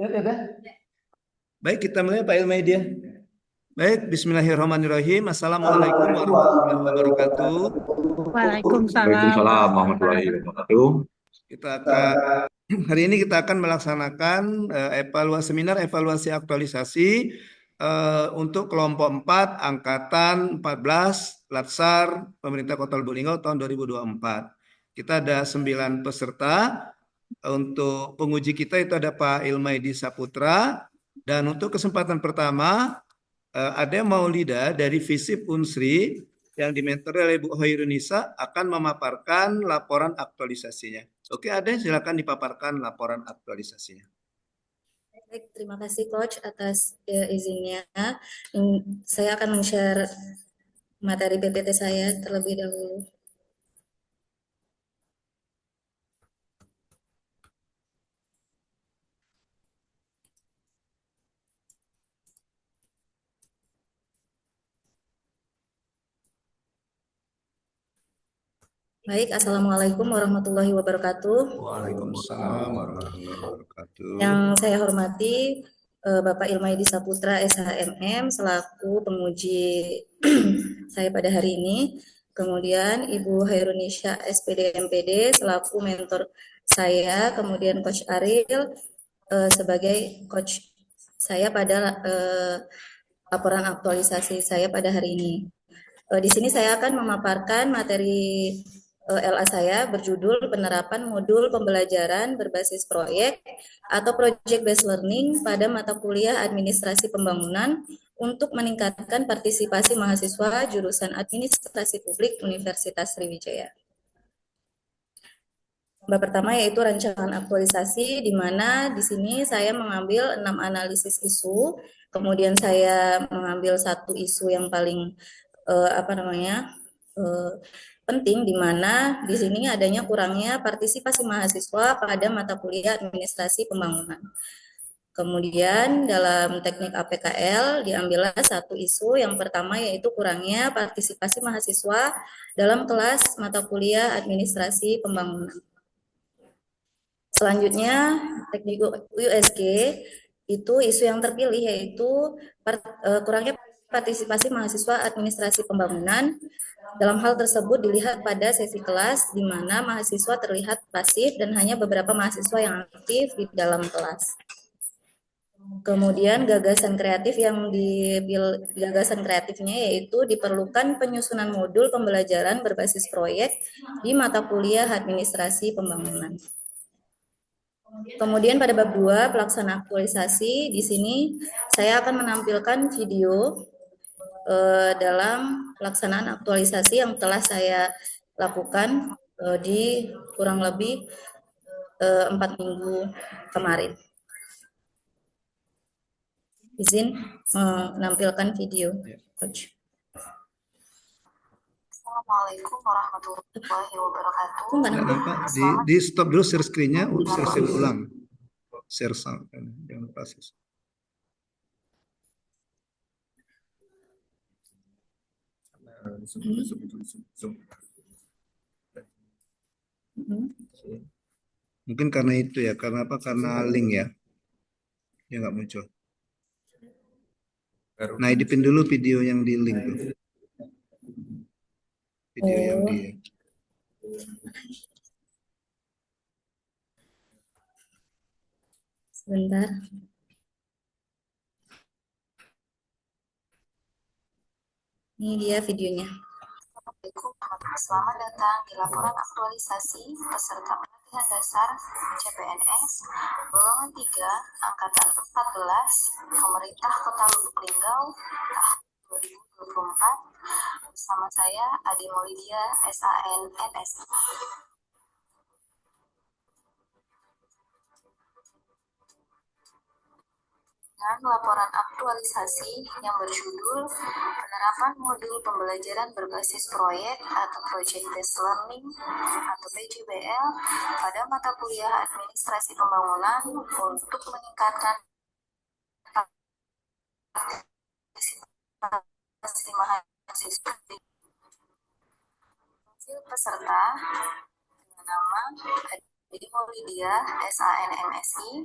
Ya, ya, ya. Baik, kita mulai Pak Ilmaidia. Baik, Bismillahirrahmanirrahim. Assalamualaikum warahmatullahi wabarakatuh. Waalaikumsalam Waalaikumsalam warahmatullahi warahmatullahi wabarakatuh. Kita akan hari ini kita akan melaksanakan evaluasi seminar evaluasi aktualisasi untuk kelompok 4 angkatan 14 Latsar Pemerintah Kota Lubuk Linggau tahun 2024. Kita ada 9 peserta. Untuk penguji kita itu ada Pak Ilmaidi Saputra, dan untuk kesempatan pertama ada Maulida dari Visip Unsri yang dimentori oleh Bu Hoirunisa akan memaparkan laporan aktualisasinya. Oke, ada silakan dipaparkan laporan aktualisasinya. Baik, terima kasih Coach atas izinnya. Saya akan men-share materi PPT saya terlebih dahulu. Baik, Assalamualaikum warahmatullahi wabarakatuh. Waalaikumsalam warahmatullahi wabarakatuh. Yang saya hormati Bapak Ilmaidi Saputra SHMM selaku penguji saya pada hari ini. Kemudian Ibu Hairunisha SPD MPD selaku mentor saya. Kemudian Coach Ariel sebagai coach saya pada laporan aktualisasi saya pada hari ini. Di sini saya akan memaparkan materi LA saya berjudul penerapan modul pembelajaran berbasis proyek atau project based learning pada mata kuliah administrasi pembangunan untuk meningkatkan partisipasi mahasiswa jurusan administrasi publik Universitas Sriwijaya. Bab pertama yaitu rancangan aktualisasi, di mana di sini saya mengambil 6 analisis isu, kemudian saya mengambil satu isu yang paling penting, di mana di sini adanya kurangnya partisipasi mahasiswa pada mata kuliah administrasi pembangunan. Kemudian dalam teknik APKL diambillah satu isu yang pertama yaitu kurangnya partisipasi mahasiswa dalam kelas mata kuliah administrasi pembangunan. Selanjutnya teknik USG itu isu yang terpilih yaitu kurangnya partisipasi mahasiswa administrasi pembangunan. Dalam hal tersebut dilihat pada sesi kelas di mana mahasiswa terlihat pasif dan hanya beberapa mahasiswa yang aktif di dalam kelas. Kemudian gagasan kreatifnya yaitu diperlukan penyusunan modul pembelajaran berbasis proyek di mata kuliah administrasi pembangunan. Kemudian pada bab 2 pelaksana aktualisasi, di sini saya akan menampilkan video dalam pelaksanaan aktualisasi yang telah saya lakukan di kurang lebih 4 minggu kemarin. Izin menampilkan video, Coach. Assalamualaikum warahmatullahi wabarakatuh. Nggak nampak. Di stop dulu share screen-nya, share ulang. Share sound, jangan lupa share. Mungkin karena itu ya, karena apa? Karena link ya, ya nggak muncul. Nah, hidupin dulu video yang di link tuh, video yang di. Sebentar. Ini dia videonya. Selamat datang di laporan aktualisasi peserta pelatihan dasar CPNS golongan 3 angkatan 14 Pemerintah Kota Lubuk Linggau tahun 2024 bersama saya Adi Maulidia SAN MS. Dengan laporan aktualisasi yang berjudul penerapan modul pembelajaran berbasis proyek atau project based learning atau PJBL pada mata kuliah administrasi pembangunan untuk meningkatkan partisipasi mahasiswa. Hasil peserta dengan nama Jadi Maulidia SANMSI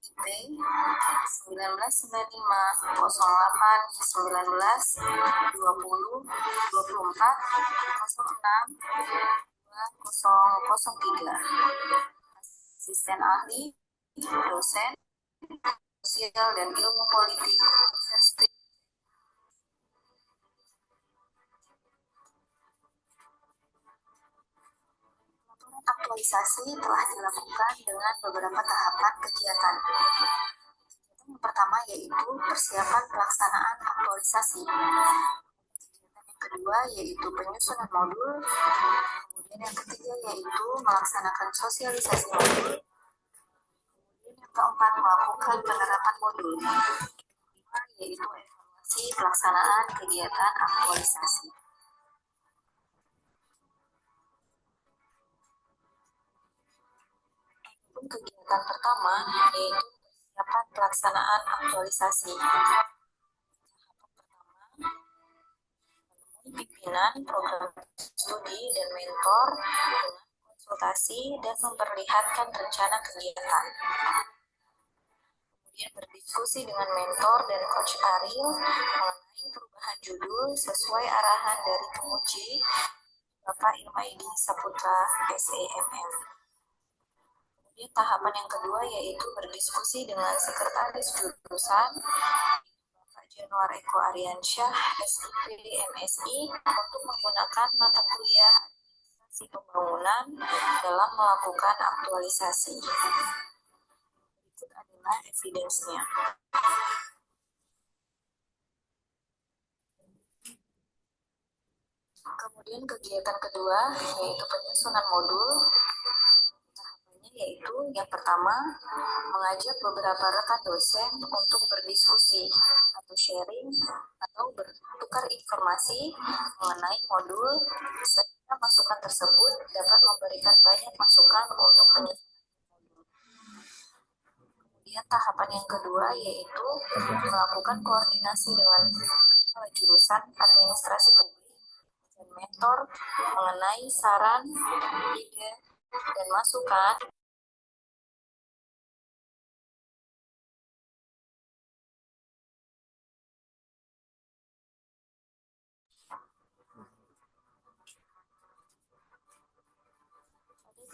IP 1995 08 19 20 24 06 2003. Asisten ahli, dosen sosial dan ilmu politik Universitas. Aktualisasi telah dilakukan dengan beberapa tahapan kegiatan. Yang pertama yaitu persiapan pelaksanaan aktualisasi. Yang kedua yaitu penyusunan modul. Kemudian yang ketiga yaitu melaksanakan sosialisasi modul. Kemudian yang keempat melakukan penerapan modul. Kelima yaitu evaluasi pelaksanaan kegiatan aktualisasi. Kegiatan pertama yaitu persiapan pelaksanaan aktualisasi. Tahapan pertama, menemui pimpinan program studi dan mentor dengan konsultasi dan memperlihatkan rencana kegiatan. Kemudian berdiskusi dengan mentor dan coach Ariel mengenai perubahan judul sesuai arahan dari penguji Bapak Ilmaidi Saputra SEMM. Kemudian tahapan yang kedua yaitu berdiskusi dengan sekretaris jurusan Bapak Januar Eko Ariansyah SIP MSI untuk menggunakan mata kuliah administrasi pembangunan dalam melakukan aktualisasi. Berikut adalah evidence-nya. Kemudian kegiatan kedua yaitu penyusunan modul. Yaitu yang pertama, mengajak beberapa rekan dosen untuk berdiskusi atau sharing atau bertukar informasi mengenai modul sehingga masukan tersebut dapat memberikan banyak masukan untuk penyusunan modul. Kemudian tahapan yang kedua yaitu melakukan koordinasi dengan kepala jurusan administrasi publik dan mentor mengenai saran, ide, dan masukan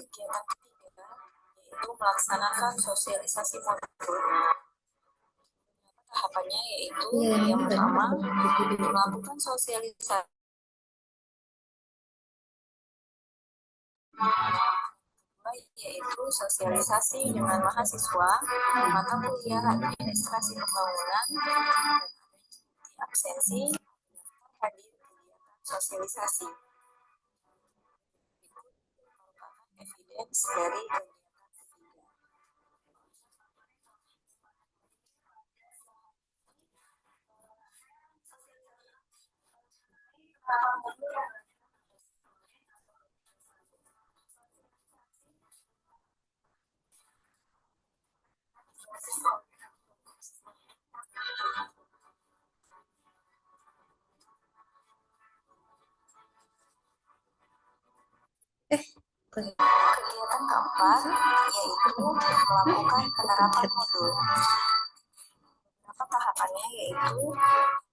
kegiatan ketiga yaitu melaksanakan sosialisasi modul. Tahapannya yaitu yang pertama melakukan sosialisasi yaitu sosialisasi dengan mahasiswa mata kuliah administrasi pembangunan dan absensi hadir kegiatan sosialisasi. Evidence dari kegiatan ketiga. Kegiatan keempat yaitu melakukan penerapan modul. Beberapa tahapannya yaitu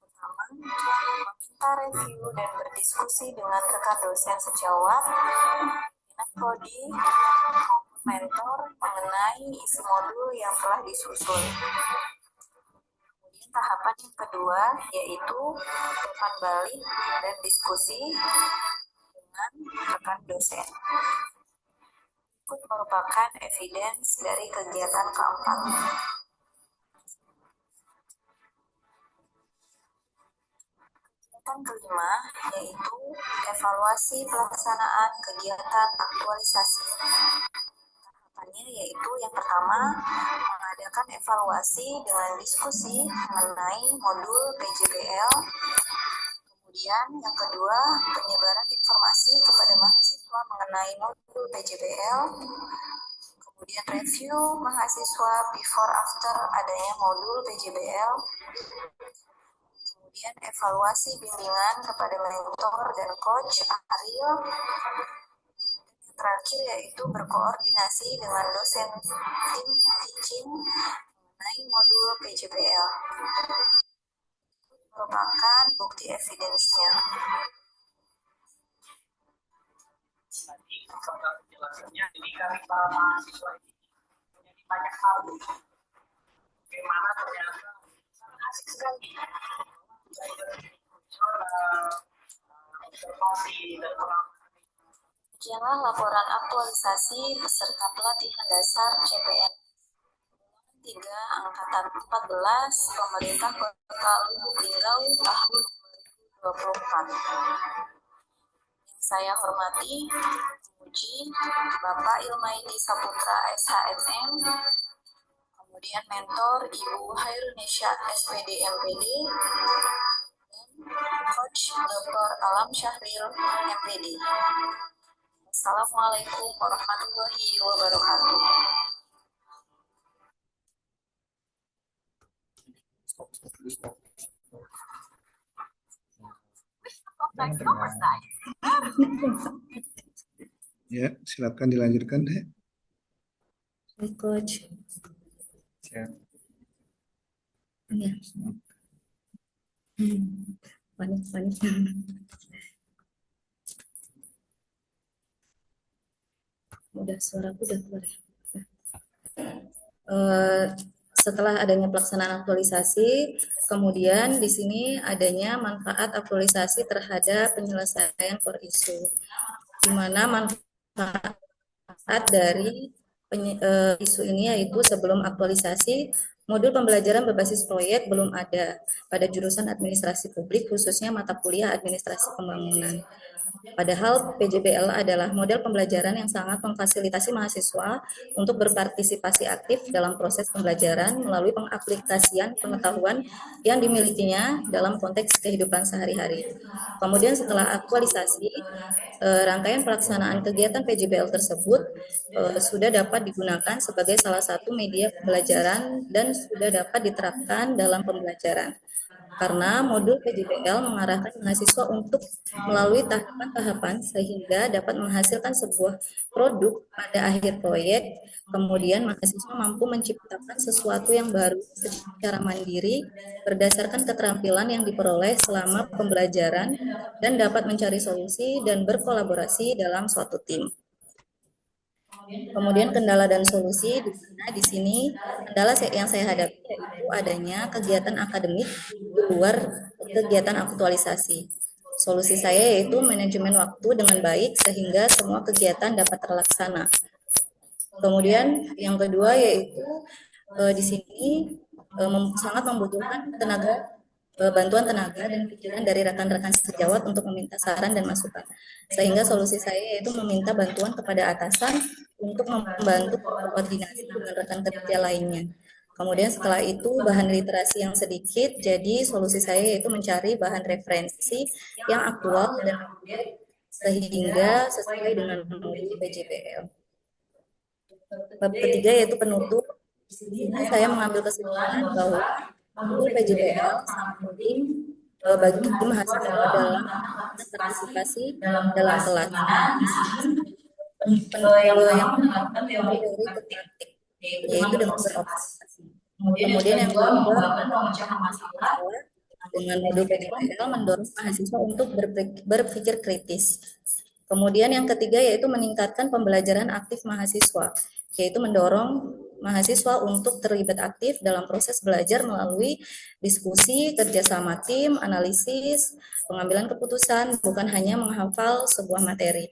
pertama, meminta review dan berdiskusi dengan rekan dosen sejawat, pimpinan prodi, maupun mentor mengenai isi modul yang telah disusun. Kemudian tahapan yang kedua yaitu umpan balik dan diskusi dengan rekan dosen. Berikut merupakan evidence dari kegiatan keempat. Kegiatan kelima yaitu evaluasi pelaksanaan kegiatan aktualisasi. Tahapannya yaitu yang pertama mengadakan evaluasi dengan diskusi mengenai modul PJBL. Kemudian yang kedua penyebaran informasi kepada mahasiswa mengenai modul PJBL. Kemudian review mahasiswa before after adanya modul PJBL. Kemudian evaluasi bimbingan kepada mentor dan coach Ariel. terakhir yaitu berkoordinasi dengan dosen tim teaching mengenai modul PJBL. Merupakan bukti evidence-nya. Penjelasannya, jadi kami para mahasiswa ini menjadi banyak hal bagaimana ternyata asik sekali observasi dan Demikianlah laporan aktualisasi peserta pelatihan dasar CPN 3 Angkatan 14 Pemerintah Kota Lubuk Linggau tahun 2024. Yang saya hormati, memuji Bapak Ilmaidi Saputra SHMM, kemudian mentor Ibu Hairunisha SPD MPD, dan Coach Dr. Alam Syahril MPD. Assalamualaikum warahmatullahi wabarakatuh. Ya, silakan dilanjutkan deh. Baik, Coach. Siap. Ya. Panik. Udah suaraku udah keluar. Setelah adanya pelaksanaan aktualisasi, kemudian di sini adanya manfaat aktualisasi terhadap penyelesaian core issue, di mana manfaat dari isu ini yaitu sebelum aktualisasi, modul pembelajaran berbasis proyek belum ada pada jurusan administrasi publik, khususnya mata kuliah administrasi pembangunan. Padahal PJBL adalah model pembelajaran yang sangat memfasilitasi mahasiswa untuk berpartisipasi aktif dalam proses pembelajaran melalui pengaplikasian pengetahuan yang dimilikinya dalam konteks kehidupan sehari-hari. Kemudian setelah aktualisasi, rangkaian pelaksanaan kegiatan PJBL tersebut sudah dapat digunakan sebagai salah satu media pembelajaran dan sudah dapat diterapkan dalam pembelajaran. Karena modul PJBL mengarahkan mahasiswa untuk melalui tahapan-tahapan sehingga dapat menghasilkan sebuah produk pada akhir proyek. Kemudian mahasiswa mampu menciptakan sesuatu yang baru secara mandiri berdasarkan keterampilan yang diperoleh selama pembelajaran dan dapat mencari solusi dan berkolaborasi dalam suatu tim. Kemudian kendala dan solusi di sini kendala yang saya hadapi yaitu adanya kegiatan akademik di luar kegiatan aktualisasi. Solusi saya yaitu manajemen waktu dengan baik sehingga semua kegiatan dapat terlaksana. Kemudian yang kedua yaitu di sini sangat membutuhkan bantuan tenaga dan pikiran dari rekan-rekan sejawat untuk meminta saran dan masukan. Sehingga solusi saya yaitu meminta bantuan kepada atasan untuk membantu koordinasi dengan rekan kerja lainnya. Kemudian setelah itu bahan literasi yang sedikit, jadi solusi saya yaitu mencari bahan referensi yang aktual dan sehingga sesuai dengan modul PJBL. Bab ketiga yaitu penutup. Di sini saya mengambil kesimpulan bahwa modul PJBL sangat penting bagi mahasiswa dalam partisipasi dalam kelas. Yang menggunakan teori ke praktik, yaitu dengan berobservasi. Kemudian yang kedua, pemecahan masalah dengan modul PJBL mendorong mahasiswa untuk berpikir kritis. Kemudian yang ketiga yaitu meningkatkan pembelajaran aktif mahasiswa, yaitu mendorong mahasiswa untuk terlibat aktif dalam proses belajar melalui diskusi, kerjasama tim, analisis, pengambilan keputusan, bukan hanya menghafal sebuah materi.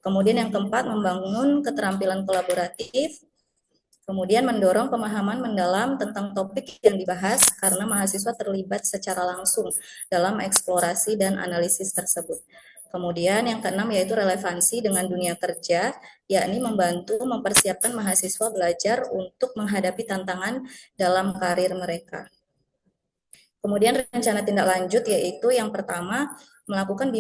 Kemudian yang keempat, membangun keterampilan kolaboratif, kemudian mendorong pemahaman mendalam tentang topik yang dibahas karena mahasiswa terlibat secara langsung dalam eksplorasi dan analisis tersebut. Kemudian yang keenam yaitu relevansi dengan dunia kerja, yakni membantu mempersiapkan mahasiswa belajar untuk menghadapi tantangan dalam karir mereka. Kemudian rencana tindak lanjut yaitu yang pertama, melakukan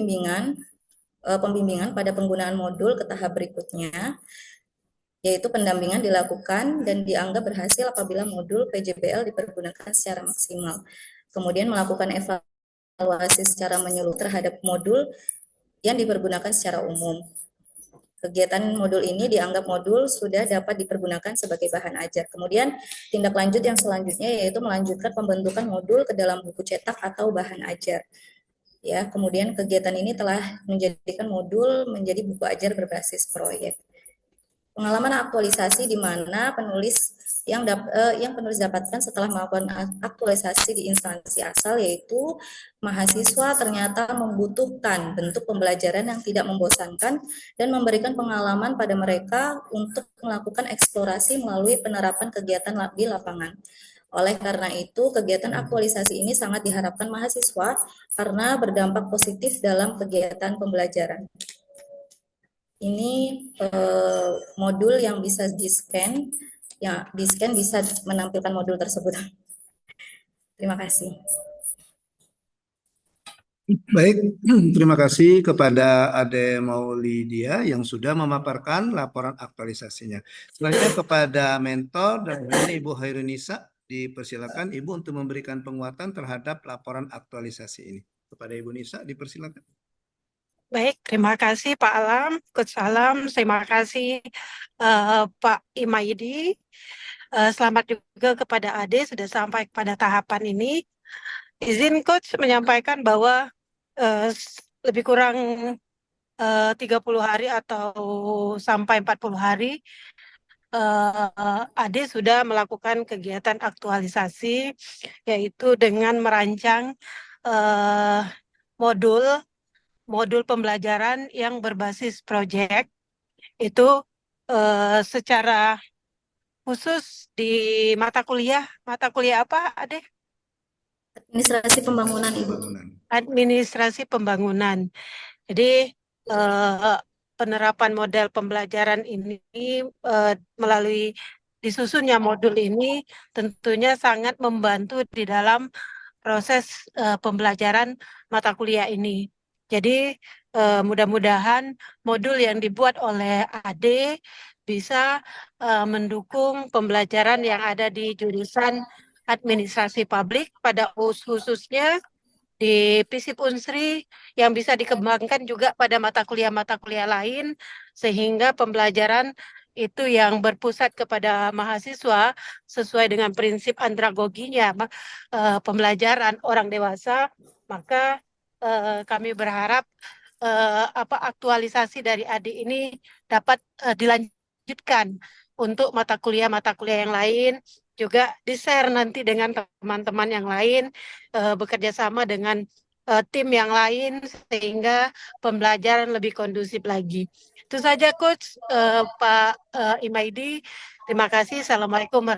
pembimbingan pada penggunaan modul ke tahap berikutnya, yaitu pendampingan dilakukan dan dianggap berhasil apabila modul PJBL dipergunakan secara maksimal. Kemudian melakukan evaluasi secara menyeluruh terhadap modul yang dipergunakan secara umum. Kegiatan modul ini dianggap modul sudah dapat dipergunakan sebagai bahan ajar. Kemudian tindak lanjut yang selanjutnya yaitu melanjutkan pembentukan modul ke dalam buku cetak atau bahan ajar. Ya, kemudian kegiatan ini telah menjadikan modul menjadi buku ajar berbasis proyek. Pengalaman aktualisasi di mana yang penulis dapatkan setelah melakukan aktualisasi di instansi asal, yaitu mahasiswa ternyata membutuhkan bentuk pembelajaran yang tidak membosankan dan memberikan pengalaman pada mereka untuk melakukan eksplorasi melalui penerapan kegiatan di lapangan. Oleh karena itu, kegiatan aktualisasi ini sangat diharapkan mahasiswa karena berdampak positif dalam kegiatan pembelajaran. Ini modul yang bisa di-scan, yang di-scan bisa menampilkan modul tersebut. Terima kasih. Baik, terima kasih kepada Ade Maulidia yang sudah memaparkan laporan aktualisasinya. Selanjutnya kepada mentor dan Ibu Hairunisa, dipersilakan Ibu untuk memberikan penguatan terhadap laporan aktualisasi ini. Kepada Ibu Nisa, dipersilakan. Baik, terima kasih Pak Alam, Coach Alam, terima kasih Pak Imaidi. Selamat juga kepada Ade sudah sampai pada tahapan ini. Izin Coach menyampaikan bahwa lebih kurang 30 hari atau sampai 40 hari Ade sudah melakukan kegiatan aktualisasi, yaitu dengan merancang modul pembelajaran yang berbasis proyek itu secara khusus di mata kuliah apa Ade? Administrasi pembangunan, Ibu. Administrasi pembangunan. Jadi penerapan model pembelajaran ini melalui disusunnya modul ini tentunya sangat membantu di dalam proses pembelajaran mata kuliah ini. Jadi mudah-mudahan modul yang dibuat oleh Ade bisa mendukung pembelajaran yang ada di jurusan administrasi publik pada khususnya di FISIP Unsri yang bisa dikembangkan juga pada mata kuliah lain sehingga pembelajaran itu yang berpusat kepada mahasiswa sesuai dengan prinsip andragoginya pembelajaran orang dewasa, maka kami berharap aktualisasi dari Ade ini dapat dilanjutkan untuk mata kuliah yang lain, juga di-share nanti dengan teman-teman yang lain, bekerja sama dengan tim yang lain sehingga pembelajaran lebih kondusif lagi. Itu saja Coach, Pak Imaidi. Terima kasih. Assalamualaikum.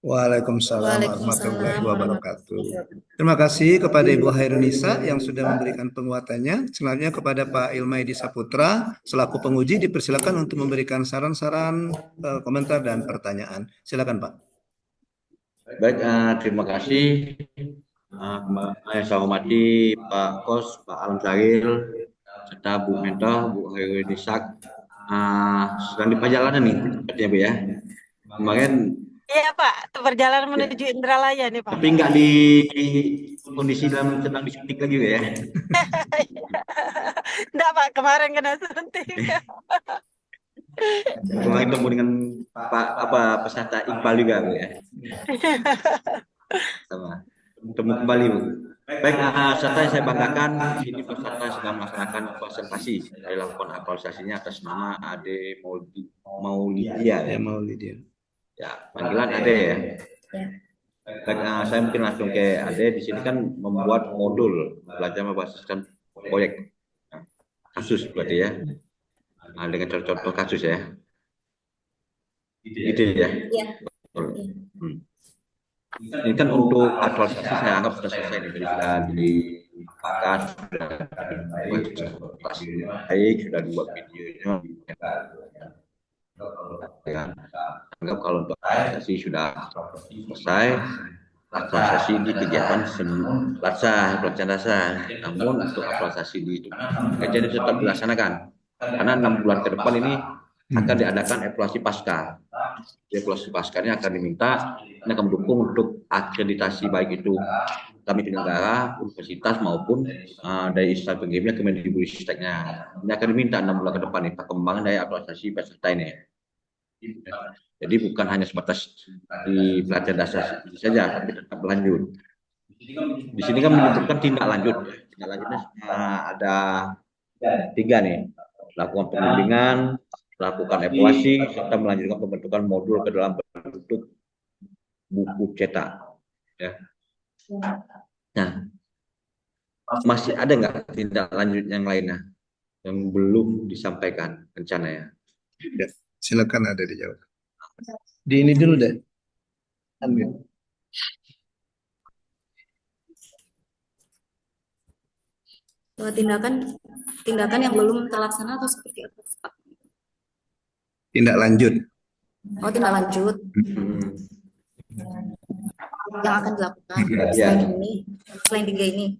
Waalaikumsalam warahmatullahi wabarakatuh. Terima kasih kepada Ibu Hairunisa yang sudah memberikan penguatannya. Selanjutnya kepada Pak Ilmaidi Saputra selaku penguji dipersilakan untuk memberikan saran-saran, komentar dan pertanyaan. Silakan Pak. Baik, terima kasih. Saya hormati Pak Kos, Pak Alam Syahil, serta Bu Mentor, Bu Hairunisa. Sedang di perjalanan nih, sepertinya Bu ya. Kemarin. Iya Pak, perjalanan menuju Indralaya nih Pak. Tapi nggak di kondisi sedang disuntik lagi ya? Enggak Pak, kemarin kena suntik. Kemarin ketemu dengan peserta Iqbal juga Bu ya. Sama. Ketemu kembali Bu. Baik, serta saya banggakan ini peserta sedang melaksanakan presentasi dari laporan aktualisasinya atas nama Ade Maulidia. Ya, panggilan Ade ya. Baik, saya mungkin langsung ke Ade. Di sini kan membuat modul belajar membasiskan proyek kasus berarti ya. Dengan contoh kasus ya. Gitu ya. Ini kan untuk aktualisasi saya anggap sudah selesai nih. Jadi sudah dipakai, sudah baik, sudah dibuat videonya. Ya, anggap kalau untuk aktualisasi sudah selesai, aktualisasi di kegiatan pelaksanaan dasar. Namun untuk aktualisasi di kajian tetap dilaksanakan karena 6 bulan ke depan ini akan diadakan evaluasi pasca. evaluasi pascanya akan diminta, ini akan mendukung untuk akreditasi baik itu kami penyelenggara, universitas maupun dari instansi pengirimnya Kemendikbudristeknya. Ini akan diminta 6 bulan ke depan nih perkembangan dari aktualisasi peserta ini. Jadi bukan hanya sebatas di pelatihan dasar saja, tapi tetap berlanjut. Di sini kan menyebutkan tindak lanjut. Tindak lanjutnya ada 3 nih. Lakukan pembimbingan, melakukan evaluasi, serta melanjutkan pembentukan modul ke dalam bentuk buku cetak. Ya. Nah, masih ada nggak tindak lanjut yang lainnya yang belum disampaikan rencananya? Ya, silakan ada dijawab. Di ini dulu deh. Ambil. Tindakan yang belum terlaksana atau seperti apa, Pak? Tindak lanjut. Oh, tindak lanjut yang akan dilakukan selain 3 ini.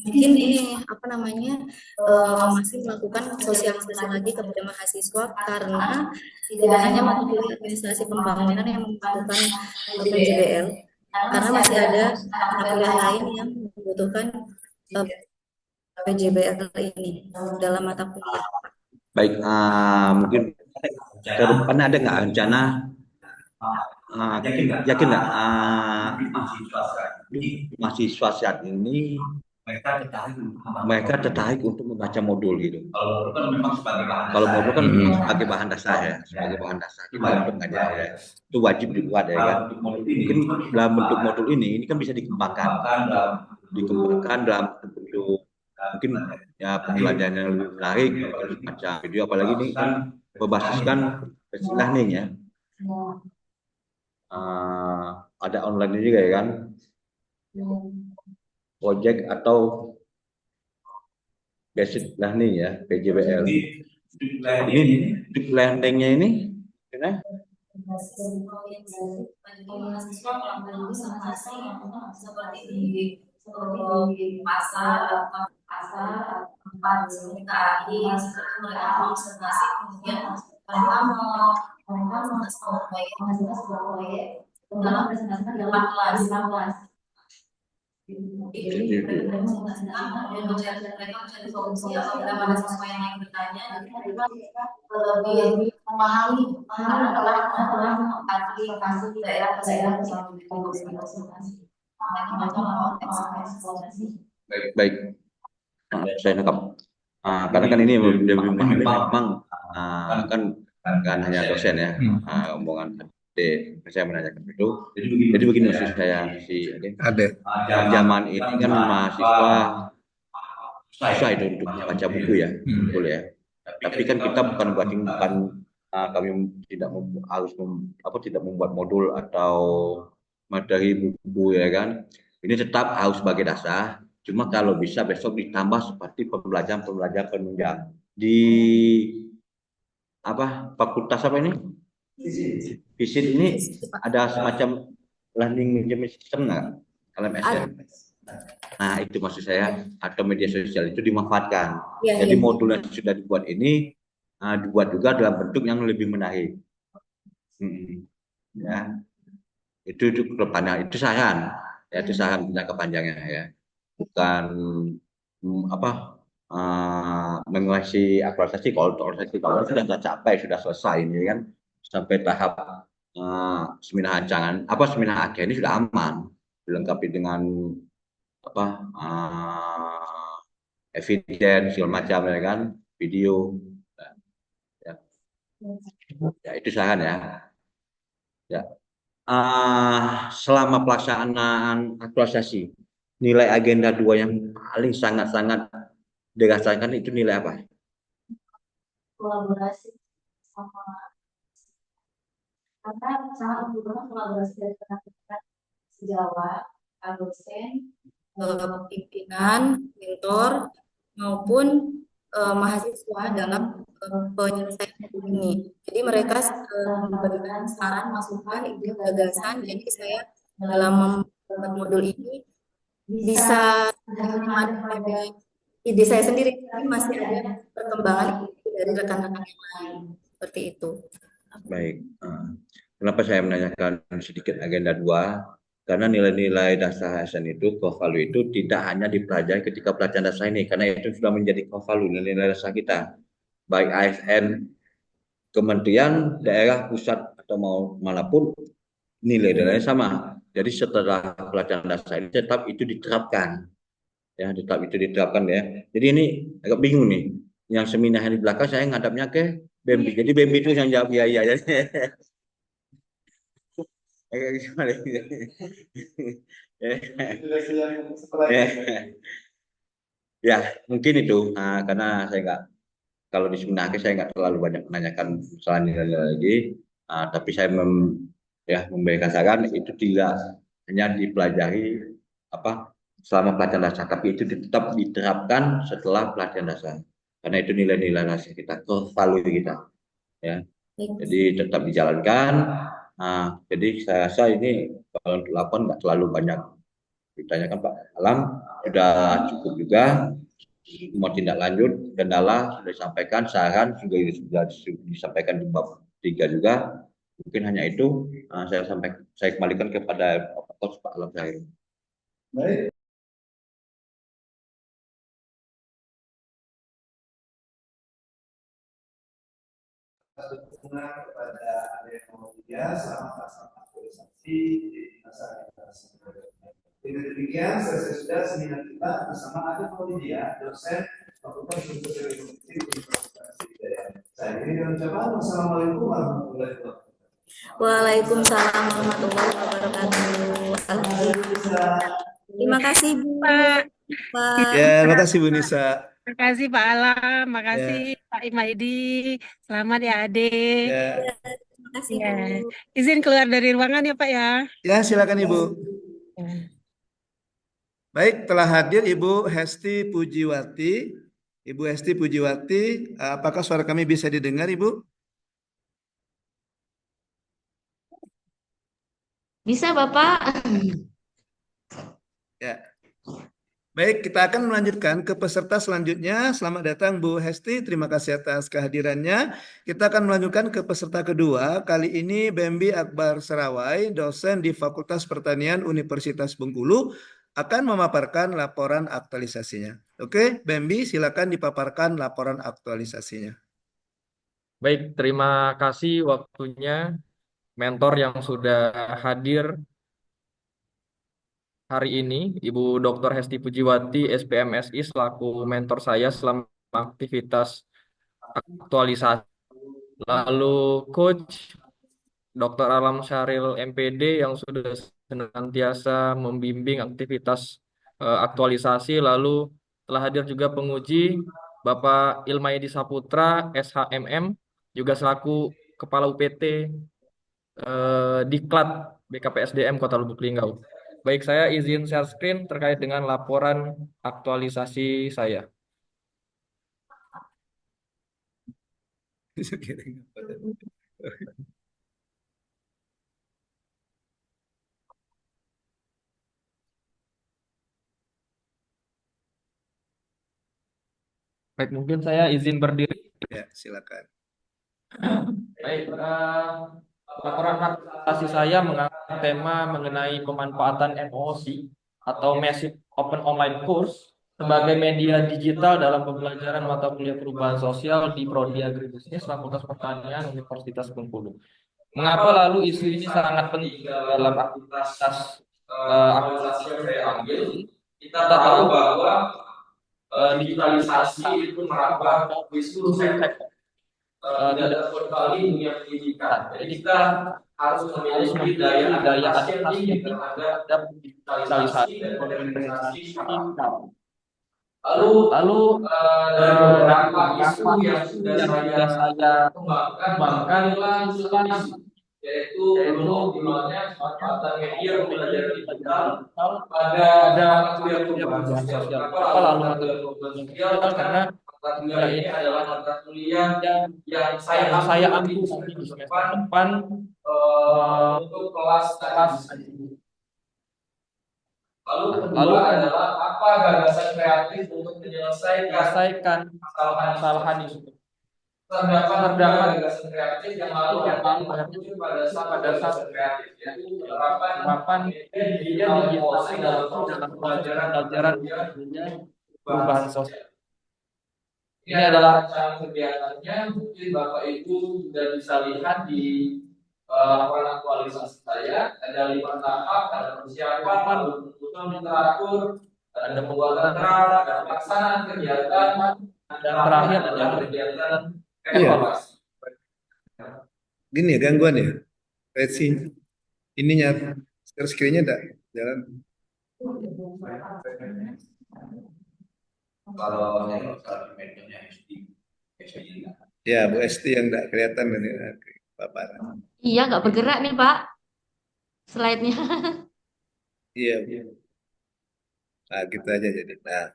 Mungkin ini masih melakukan sosialisasi lagi kepada mahasiswa, karena tidak hanya mata kuliah administrasi pembangunan yang membutuhkan PJBL, karena masih ada mata kuliah lain yang membutuhkan PJBL ini dalam mata kuliah. Baik, mungkin ke depan ada nggak rencana, yakin nggak mahasiswa saat ini mereka tertarik untuk membaca modul gitu? Kalau modul kan sebagai bahan dasar ya, sebagai bahan dasar kita untuk ngajar ya, itu wajib dibuat ya kan. Mungkin dalam bentuk modul ini kan bisa dikembangkan dalam bentuk mungkin ya pembelajaran yang lebih menarik, macam video, apalagi ini kan berbasiskan learning ya. Ada online juga ya kan, project atau basic learning ya, PJBL. Ini deep learningnya ini gimana? Seperti pasar tempat KAI, mereka konsentrasi, kemudian mereka menghasilkan proyek dalam presentasikan dalam kelas. Jadi mereka mencari solusi apabila mahasiswa yang bertanya, lebih memahami telah aplikasi daerah ke daerah Baik, saya nangkap. Karena kan ini memang kan hanya dosen ya, omongan saya menanyakan itu. Jadi begini maksud saya Ada. Zaman ini kan mahasiswa susah itu untuk membaca buku ya, betul ya. Tapi kan kita bukan kami tidak membuat modul atau materi buku ya kan. Ini tetap harus sebagai dasar. Cuma kalau bisa besok ditambah seperti pembelajaran penunjang di fakultas apa ini? Visit ini ada semacam learning management system nggak? LMS ya? Nah itu maksud saya, atau media sosial itu dimanfaatkan. Jadi modul yang sudah dibuat ini dibuat juga dalam bentuk yang lebih menarik. Ya. Itu kedepannya, itu saran ya, itu saran jangka panjangnya ya, bukan menguasai aktualisasi. Kalau sudah tercapai, sudah selesai ini kan, sampai tahap seminar rancangan seminar akhir ini sudah aman, dilengkapi dengan evidence segala macam ya kan, video ya itu saran ya. Selama pelaksanaan aktualisasi, nilai agenda 2 yang paling sangat-sangat dirasakan itu nilai apa? Kolaborasi sama, karena sangat membutuhkan kolaborasi dari teman-teman sejawat, dosen, pimpinan, mentor, maupun mahasiswa dalam penyelesaian ini. Jadi mereka memberikan saran, masukan, ide, gagasan. Jadi saya dalam membuat modul ini bisa pada ide saya sendiri, tapi masih ada perkembangan dari rekan-rekan yang lain, seperti itu. Baik. Kenapa saya menanyakan sedikit agenda 2? Karena nilai-nilai dasar ASN itu, core value itu tidak hanya dipelajari ketika pelatihan dasar ini, karena itu sudah menjadi core value nilai-nilai dasar kita. Baik ASN, kementerian, daerah, pusat, atau mau manapun, nilai-nilainya sama. Jadi setelah pelatihan dasar ini tetap itu diterapkan. Ya, tetap itu diterapkan ya. Jadi ini agak bingung nih. Yang seminar yang di belakang saya ngadapnya ke BEMBI. Jadi BEMBI itu yang jawab ya. Gimana? Ya, mungkin itu. Karena saya nggak, kalau di seminar saya nggak terlalu banyak menanyakan soal nilai lagi. Tapi saya memberikan saran itu tidak hanya dipelajari apa selama pelatihan dasar, tapi itu tetap diterapkan setelah pelatihan dasar. Karena itu nilai-nilai dasar kita, core value kita. Ya, jadi tetap dijalankan. Jadi saya rasa ini kalau untuk laporan nggak terlalu banyak ditanyakan Pak Alam, sudah cukup juga. Mau tindak lanjut kendala sudah disampaikan, saran juga sudah disampaikan di bab 3 juga. Mungkin hanya itu. Saya kembalikan kepada Pak Alam saya. Baik. Dukungan kepada Adelia selama masa aktualisasi di masa dengan demikian selesai sudah seminar kita bersama Adelia, dosen Fakultas Ilmu Universitas Hidayat. Saya ini mengucapkan wassalamualaikum warahmatullahi wabarakatuh. Waalaikumsalam warahmatullahi wabarakatuh. Alhamdulillah. Terima kasih Bu. Pak. Pak. Ya, terima kasih Bu Nisa. Terima kasih Pak Alam, makasih Pak Imaidi. Selamat ya adik. Ya, Terima kasih Ya. Bu. Izin keluar dari ruangan ya Pak ya. ya silakan Ibu. Ya. Baik, telah hadir Ibu Hesti Pujiwati. Ibu Hesti Pujiwati, apakah suara kami bisa didengar Ibu? Bisa Bapak. Ya. Baik, kita akan melanjutkan ke peserta selanjutnya. Selamat datang Bu Hesti, terima kasih atas kehadirannya. Kita akan melanjutkan ke peserta kedua. Kali ini Bembi Akbar Serawai, dosen di Fakultas Pertanian Universitas Bengkulu, akan memaparkan laporan aktualisasinya. Oke, Bembi silakan dipaparkan laporan aktualisasinya. Baik, terima kasih waktunya mentor yang sudah hadir hari ini, Ibu Dr. Hesti Pujiwati, SPMSI, selaku mentor saya selama aktivitas aktualisasi. Lalu Coach Dr. Alam Syaril MPD yang sudah senantiasa membimbing aktivitas aktualisasi. Lalu telah hadir juga penguji Bapak Ilmaidi Saputra, SHMM, juga selaku Kepala UPT Diklat BKPSDM Kota Lubuk Linggau. Baik, saya izin share screen terkait dengan laporan aktualisasi saya. Baik, mungkin saya izin berdiri. Ya, silakan. Baik, laporan aktualisasi saya mengangkat tema mengenai pemanfaatan MOOC atau Massive Open Online Course sebagai media digital dalam pembelajaran mata kuliah perubahan sosial di Prodi Agribisnis Fakultas Pertanian Universitas Bengkulu. Mengapa lalu isu ini sangat penting dalam aktivitas aktualisasi yang saya ambil? Kita tahu bahwa digitalisasi itu merambah di seluruh sektor. Tidak terkecuali dunia pendidikan. Jadi kita harus memiliki daya adaptasi terhadap digitalisasi dan modernisasi. Lalu dari beberapa isu yang sudah saya kembangkan adalah yaitu optimalnya manfaatan media pembelajaran digital pada mata kuliah perubahan sosial. Kenapa lalu mata kuliah perubahan sosial? Karena mata kuliah ini adalah mata kuliah yang saya ambil di semester depan untuk kelas tadi. Lalu kedua adalah apa gagasan kreatif untuk menyelesaikan kesalahan itu. terdapat gagasan kreatif yang lalu muncul pada saat gagasan kreatif, yaitu penerapan media digital dalam pembelajaran perubahan sosial. Ini adalah rencana kegiatannya. Mungkin Bapak Ibu sudah bisa lihat di laporan aktualisasi saya. Ada 5 tahap, ada persiapan, penyusunan teratur, ada pembuatan draft, ada pelaksanaan kegiatan, dan terakhir adalah kegiatan evaluasi. Gini ya, gangguan ya. Resi ininya share screen-nya enggak jalan. Kalau medianya Ya, Bu Esti yang enggak kelihatan ini Bapak. Iya, nggak bergerak nih, Pak. Slide-nya. Iya. Nah, gitu aja jadi. Nah,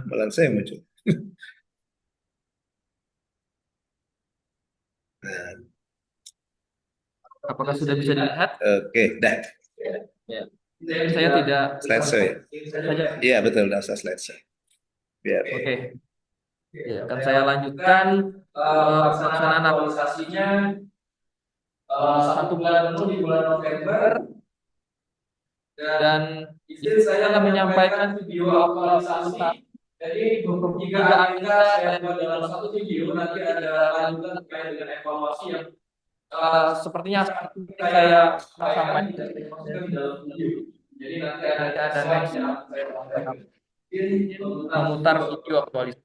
malah saya muncul. Nah, Apakah sudah bisa dilihat? oke, dah. Ya. Saya tidak Slideshow ya? saja. Iya, betul, udah usah slideshow. Biar. Oke. Ya, akan saya lanjutkan pelaksanaan aktualisasinya 1 bulan dulu di bulan November, dan izin saya akan menyampaikan video aktualisasi. Jadi 23 agenda saya buat dalam 1 video. Nanti ada lanjutan terkait dengan evaluasi yang sepertinya saya sampaikan di dalam video. Jadi nanti ada next yang saya sampaikan. Memutar video aktualisasi.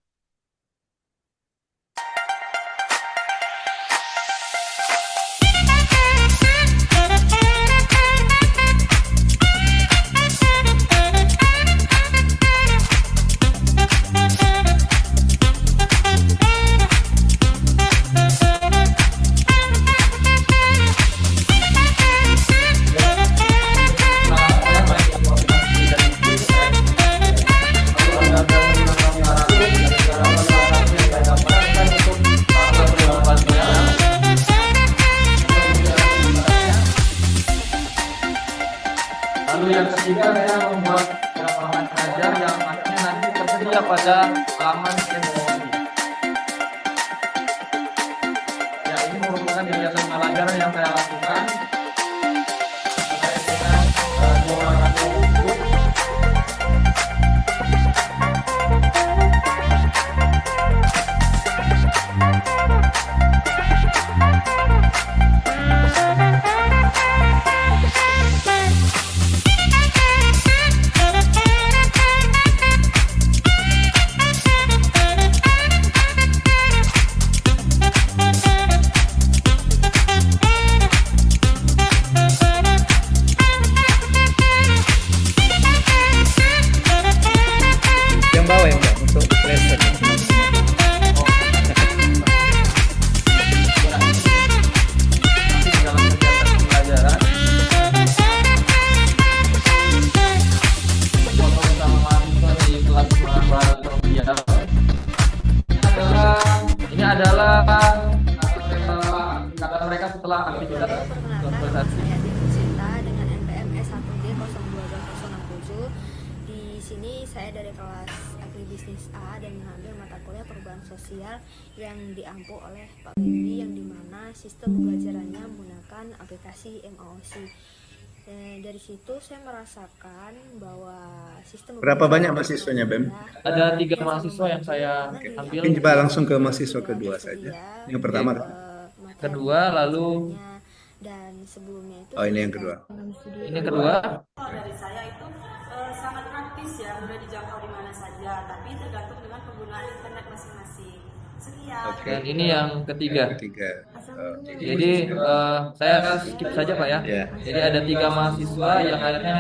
Lalu yang ketiga, saya membuat lapangan ajar yang akhirnya nanti tersedia pada laman MOOC. Ya, ini merupakan kegiatan pelajaran yang saya lakukan terkait dengan pengelolaan buku. Yang bawah ya, Mbak, untuk lesson. Nanti di dalam kegiatan pembelajaran foto bersama mahasiswa di kelas bahan terbiasa. Ini adalah kata mereka setelah aktivitas sosialisasi. Saya Devi Sinta dengan NPM S1D 022067. Di sini saya dari kelas Agribisnis A dan mengambil mata kuliah perubahan sosial yang diampu oleh Pak Wendy, yang dimana sistem pembelajarannya menggunakan aplikasi MOOC. Dari situ saya merasakan bahwa sistem Berapa banyak mahasiswanya, Bem? Ada 3 mahasiswa yang saya ambil. Mungkin coba langsung ke mahasiswa kedua saja. Yang pertama. Kedua, lalu dan sebelumnya itu Oh, ini yang kedua. ini kedua. Kalau dari saya itu sangat praktis ya, mudah dijangkau di mana saja, tapi tergantung dengan penggunaan internet masing-masing. Sekian. Oke. Dan ini yang ketiga. Ketiga. Jadi saya skip saja Pak ya. Ya. Jadi ada 3 mahasiswa yang akhirnya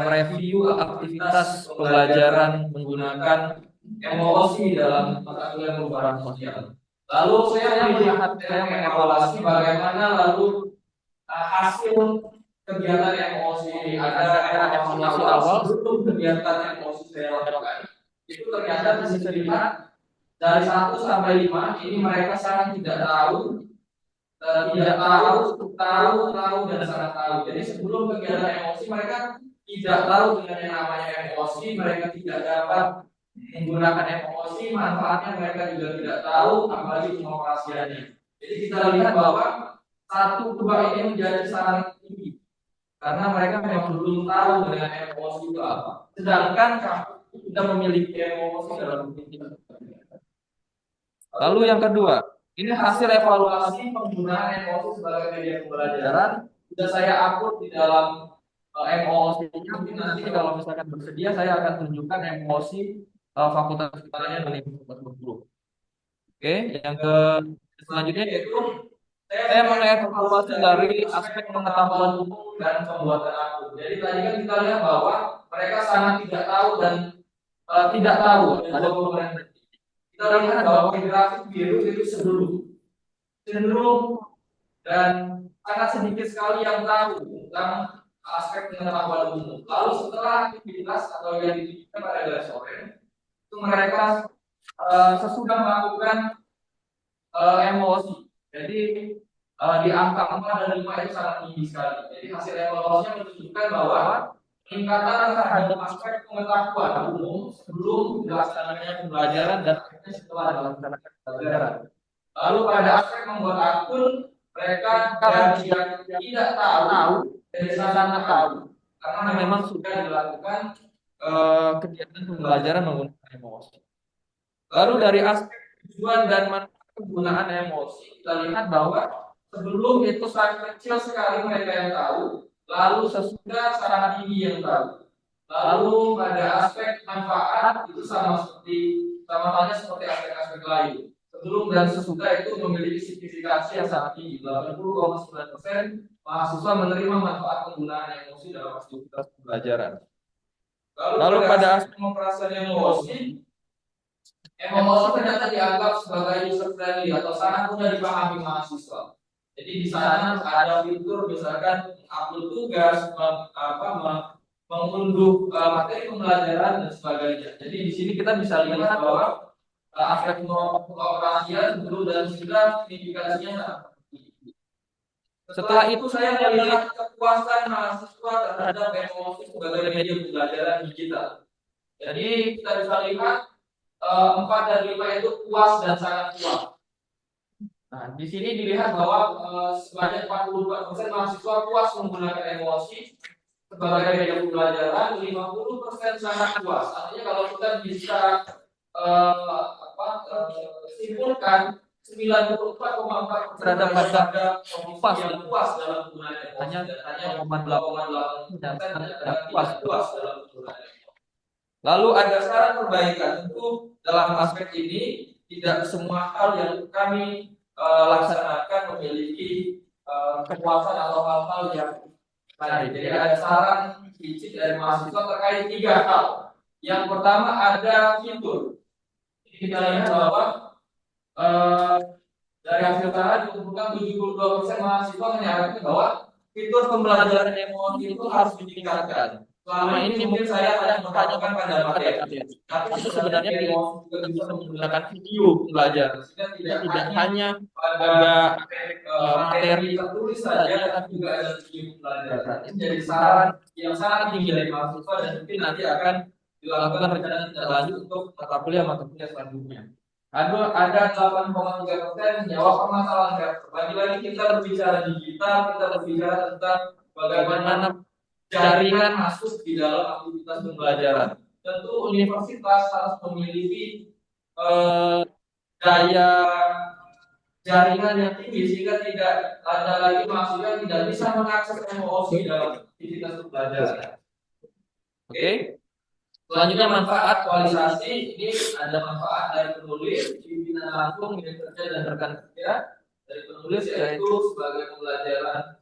mereview aktivitas pembelajaran menggunakan MOOC dalam mata kuliah perubahan sosial. Lalu saya melihat, saya mengevaluasi bagaimana lalu hasil kegiatan MOOC ini. Ada evaluasi awal sebelum kegiatan MOOC saya lakukan. Itu ternyata bisa dilihat dari 1 sampai 5 ini mereka sangat tidak tahu, tahu dan sangat tahu. Jadi sebelum kegiatan MOOC mereka tidak tahu dengan yang namanya MOOC, mereka tidak dapat menggunakan emosi, manfaatnya mereka juga tidak tahu, apalagi pengoperasiannya. Jadi kita lihat bahwa satu dua ini menjadi sangat tinggi karena mereka memang belum tahu dengan emosi itu apa. Sedangkan kamu sudah memiliki emosi dalam diri kita. Lalu yang kedua, ini hasil evaluasi penggunaan emosi sebagai media pembelajaran. Sudah saya upload di dalam emosi-nya. Mungkin nanti kalau misalkan bersedia, saya akan tunjukkan emosi fakultas kepanitiaan dan fakultas guru. Oke, yang selanjutnya yaitu saya mengevaluasi dari aspek pengetahuan umum dan pembuatan akun. Jadi tadi kan kita lihat bahwa mereka sangat tidak tahu dan tidak tahu ada komponen. Kita lihat bahwa grafik biru itu cenderung dan sangat sedikit sekali yang tahu tentang aspek pengetahuan umum. Lalu setelah aktivitas atau yang ditunjukkan pada garis oranye, itu mereka sesudah melakukan emosi. Jadi di angka 4 dan 5 itu sangat tinggi sekali. Jadi hasil evaluasinya menunjukkan bahwa peningkatan terhadap aspek pengetahuan umum sebelum dilaksanakannya pembelajaran dan setelah dilaksanakan pembelajaran. Lalu pada aspek membuat akun, mereka dari yang tidak tahu dari sangat tahu karena memang sudah dilakukan kegiatan pembelajaran menggunakan emosi. Lalu dari aspek tujuan dan manfaat penggunaan emosi, kita lihat bahwa sebelum itu sangat kecil sekali mereka yang tahu, lalu sesudah sangat tinggi yang tahu. Lalu pada aspek manfaat itu sama halnya seperti aspek-aspek lain. Sebelum dan sesudah itu memiliki signifikansi yang sangat tinggi. 80,9% mahasiswa menerima manfaat penggunaan emosi dalam aktivitas pembelajaran. Lalu pada aspek pengoperasian emosi ternyata dianggap sebagai user friendly atau sangat mudah dipahami mahasiswa. Jadi di sana ada fitur misalkan upload tugas, mengunduh materi pembelajaran dan sebagainya. Jadi di sini kita bisa lihat bahwa aspek pengoperasian dulu dan sudah signifikansinya sangat tinggi. Setelah itu saya melihat kepuasan mahasiswa terhadap emosi sebagai media pembelajaran digital. Jadi kita bisa lihat 4 dan 5 itu puas dan sangat puas. Nah, di sini dilihat bahwa sebanyak 44% mahasiswa puas menggunakan emosi sebagai media pembelajaran, 50% sangat puas. Artinya kalau kita bisa simpulkan 94,4% terhadap pada puas dalam penggunaan emosi, hanya 8,8% tidak puas dalam penggunaan emosi. Lalu ada saran perbaikan. Tentu dalam aspek ini tidak semua hal yang kami laksanakan memiliki kepuasan atau hal-hal yang lain. Jadi ada saran sedikit dari mahasiswa terkait 3 hal. Yang pertama ada fitur. Kita lihat bahwa dari hasil saran ditemukan 72% mahasiswa menyarankan bahwa fitur pembelajaran emosi itu harus ditingkatkan. Selama ini mungkin saya hanya mengatakan pada materi, tapi sebenarnya emosi juga bisa menggunakan video pembelajaran. Sehingga tidak hanya pada materi tertulis saja, tapi juga ada video pembelajaran. Ini jadi saran yang sangat tinggi dari mahasiswa dan mungkin nanti akan dilakukan rencana tindak lanjut untuk mata kuliah selanjutnya. Ada 8,3% menjawab permasalahan karakter. Lagi-lagi kita berbicara digital, kita berbicara tentang bagaimana jaringan masuk di dalam aktivitas pembelajaran. Tentu universitas harus memiliki daya jaringan yang tinggi sehingga tidak ada lagi mahasiswa tidak bisa mengakses emosi dalam aktivitas pembelajaran. Oke. Selanjutnya manfaat aktualisasi. Ini ada manfaat dari penulis, pimpinan langsung, unit kerja dan rekan kerja. Dari penulis yaitu sebagai pembelajaran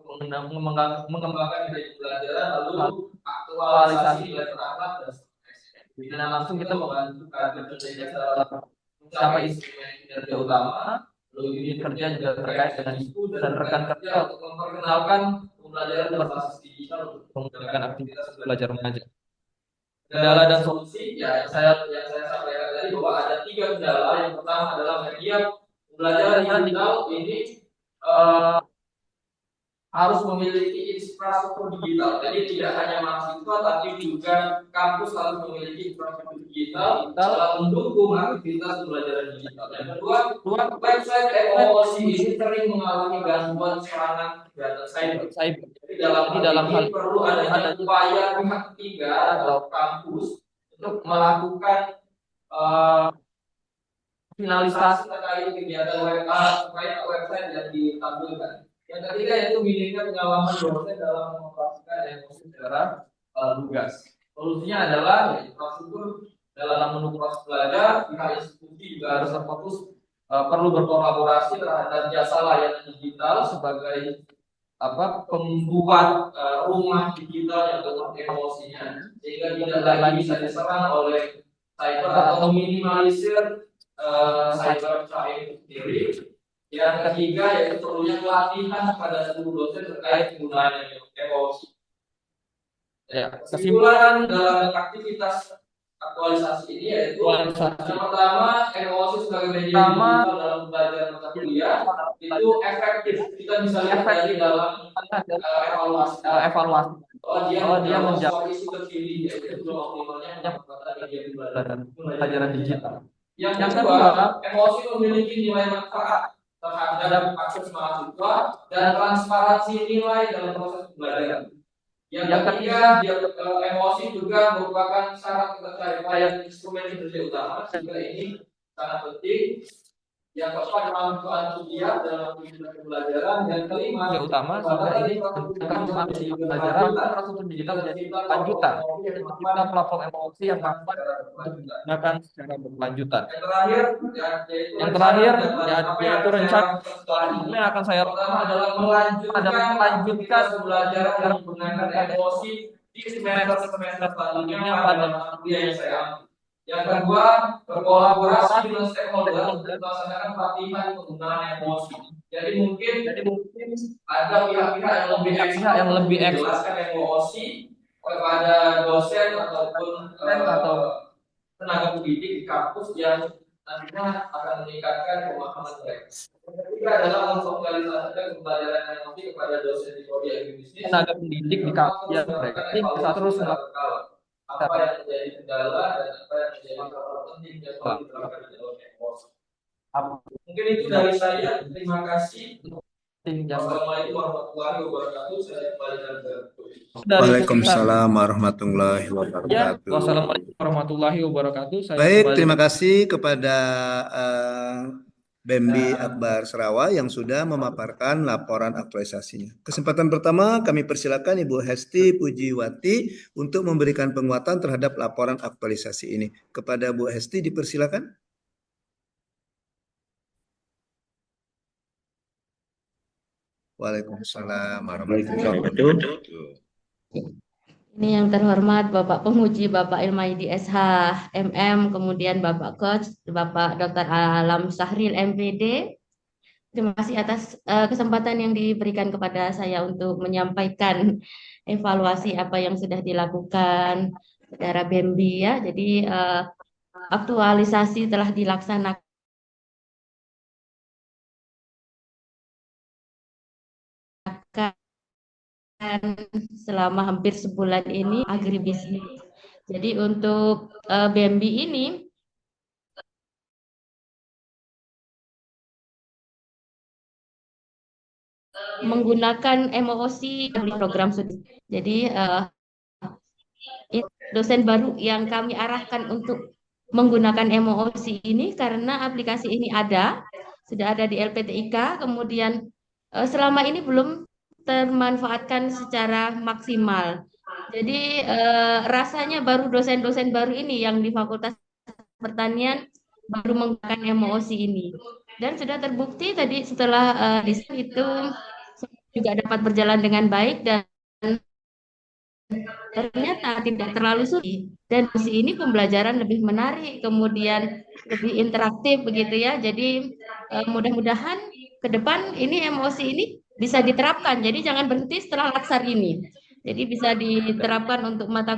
mengembangkan ide pembelajaran, lalu aktualisasi nilai akhlak dan seterusnya. Pimpinan langsung kita membantu kader kerja dalam mencapai instrumen kinerja utama, lalu unit kerja juga terkait dengan isu dan rekan kerja untuk memperkenalkan pembelajaran berbasis digital untuk menggunakan aktivitas belajar mengajar. Kendala dan solusi yang saya sampaikan tadi bahwa ada 3 kendala. Yang pertama adalah media pembelajaran digital ini harus memiliki infrastruktur digital. Jadi tidak hanya mahasiswa, tapi juga kampus harus memiliki infrastruktur digital dalam mendukung aktivitas pembelajaran digital. Yang kedua, website MOOC ini sering mengalami gangguan serangan data cyber. Jadi dalam hal ini perlu adanya upaya pihak ketiga atau kampus untuk melakukan finalisasi terkait kegiatan website yang ditampilkan. Yang ketiga yaitu minimnya pengalaman dosen dalam mengoperasikan emosi secara lugas. Solusinya adalah infrastruktur dalam mendukung proses belajar, pihak institusi juga harus terfokus perlu berkolaborasi terhadap jasa layanan digital sebagai pembuat rumah digital yang tetap emosinya sehingga tidak lagi bisa diserang oleh cyber atau minimalisir cyber itu sendiri. Yang ketiga yaitu perlunya pelatihan kepada seluruh dosen terkait penggunaan emosi. Ya, kesimpulan dalam aktivitas aktualisasi ini yaitu yang pertama, emosi sebagai media digital dalam pembelajaran mata kuliah itu efektif. Kita bisa lihat dari dalam evaluasi. Dia menjawab isu terkini yaitu belum optimalnya media pembelajaran digital. Yang kedua, emosi memiliki nilai manfaat terhadap akses mahasiswa dan transparansi nilai dalam proses pembelajaran. Yang ketiga, emosi juga merupakan syarat ketercapaian instrumen kerja utama, sehingga ini sangat penting. Yang keempat, kemampuan rupiah dalam pembelajaran. Yang kelima, yang utama sehingga ini menunjukkan pembelajaran infrastruktur digital menjadi lanjutan. Mencipta platform emosi yang mampu digunakan secara berkelanjutan. Yang terakhir yaitu rencana ini akan saya adalah melanjutkan pembelajaran menggunakan emosi di semester selanjutnya pada kuliah yang saya ambil. Yang kedua, berkolaborasi dengan stakeholder untuk melaksanakan pelatihan penggunaan emosi. Jadi mungkin ada pihak-pihak yang lebih menjelaskan emosi kepada dosen ataupun tenaga pendidik di kampus yang nantinya akan meningkatkan pemahaman mereka. Yang ketiga adalah mensosialisasikan pembelajaran emosi kepada dosen di prodi agribisnis, tenaga pendidik di kampus yang mereka ini bisa terus melakukan apa yang menjadi kendala dan apa yang menjadi faktor penting yang perlu diterapkan di dalam emosi. Mungkin itu dari saya. Terima kasih. Wassalamualaikum warahmatullahi wabarakatuh. Saya kembalikan ke Waalaikumsalam warahmatullahi wabarakatuh. Wassalamualaikum warahmatullahi wabarakatuh. Baik, terima kasih kepada Bembi Akbar Sarawak yang sudah memaparkan laporan aktualisasinya. Kesempatan pertama kami persilakan Ibu Hesti Pujiwati untuk memberikan penguatan terhadap laporan aktualisasi ini. Kepada Bu Hesti dipersilakan. Waalaikumsalam warahmatullahi wabarakatuh. Ini yang terhormat Bapak Penguji, Bapak Ilmaidi SH, MM, kemudian Bapak Coach, Bapak Dr. Alam Sahril, MPD. Terima kasih atas kesempatan yang diberikan kepada saya untuk menyampaikan evaluasi apa yang sudah dilakukan secara BEMBI ya. Jadi aktualisasi telah dilaksanakan selama hampir sebulan ini agribisnis. Jadi untuk BEMBI ini menggunakan MOOC di program studi. Jadi dosen baru yang kami arahkan untuk menggunakan MOOC ini karena aplikasi ini sudah ada di LPTIK, kemudian selama ini belum termanfaatkan secara maksimal. Jadi rasanya baru dosen-dosen baru ini yang di Fakultas Pertanian baru menggunakan MOOC ini. Dan sudah terbukti tadi setelah itu juga dapat berjalan dengan baik dan ternyata tidak terlalu sulit. Dan di ini pembelajaran lebih menarik, kemudian lebih interaktif begitu ya. Jadi mudah-mudahan ke depan ini MOOC ini bisa diterapkan. Jadi jangan berhenti setelah laksar ini. Jadi bisa diterapkan untuk mata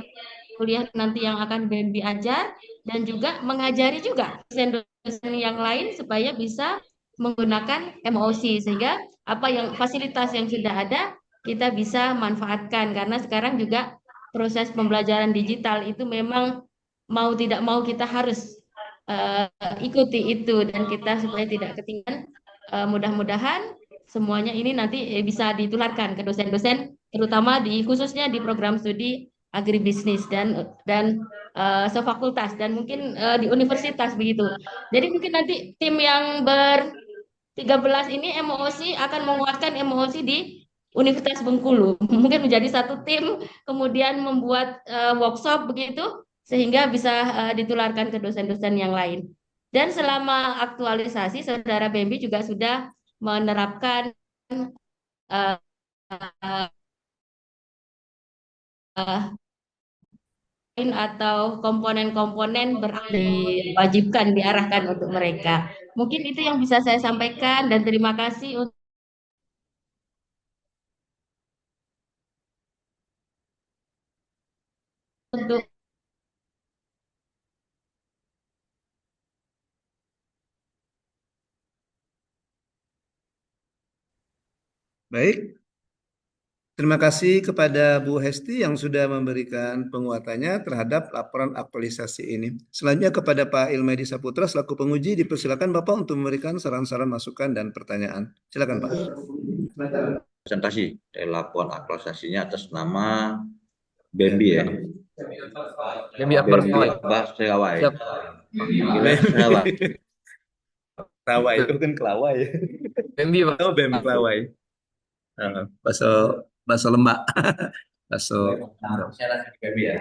kuliah nanti yang akan BEMBI ajar dan juga mengajari juga dosen-dosen yang lain supaya bisa menggunakan MOOC sehingga apa yang fasilitas yang sudah ada kita bisa manfaatkan karena sekarang juga proses pembelajaran digital itu memang mau tidak mau kita harus ikuti itu dan kita supaya tidak ketinggalan. Mudah-mudahan semuanya ini nanti bisa ditularkan ke dosen-dosen terutama khususnya di program studi agribisnis dan sefakultas dan mungkin di universitas begitu. Jadi mungkin nanti tim yang 13 ini MOOC akan menguatkan MOOC di Universitas Bengkulu. Mungkin menjadi satu tim, kemudian membuat workshop begitu, sehingga bisa ditularkan ke dosen-dosen yang lain. Dan selama aktualisasi, Saudara Bembi juga sudah menerapkan uh, atau komponen-komponen diwajibkan diarahkan untuk mereka. Mungkin itu yang bisa saya sampaikan dan terima kasih untuk Baik, terima kasih kepada Bu Hesti yang sudah memberikan penguatannya terhadap laporan aktualisasi ini. Selanjutnya kepada Pak Ilmadi Saputra selaku penguji dipersilakan Bapak untuk memberikan saran-saran, masukan, dan pertanyaan. Silakan Pak. Presentasi dari laporan aktualisasinya atas nama Bembi ya. Bembi Akbar Selawai. Siap. Selawai. Kelawai itu kan kelawai. Bembi Pak. Oh, Bembi kelawai. Bakso lemak. Bakso. Bembi ya.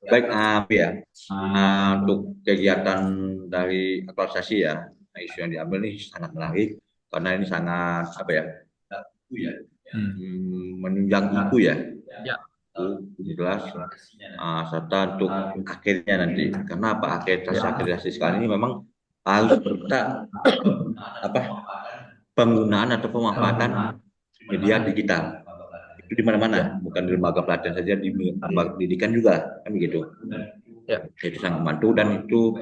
Baik, ya. Untuk kegiatan dari aktualisasi ya, isu yang diambil ini sangat menarik karena ini sangat menunjang itu ya. Jelas serta untuk akhirnya nanti karena akreditasi sekali ini memang harus berita penggunaan atau pemanfaatan media digital itu di mana-mana, bukan di lembaga pelatihan saja, di lembaga pendidikan juga kan begitu ya. Itu sangat membantu dan itu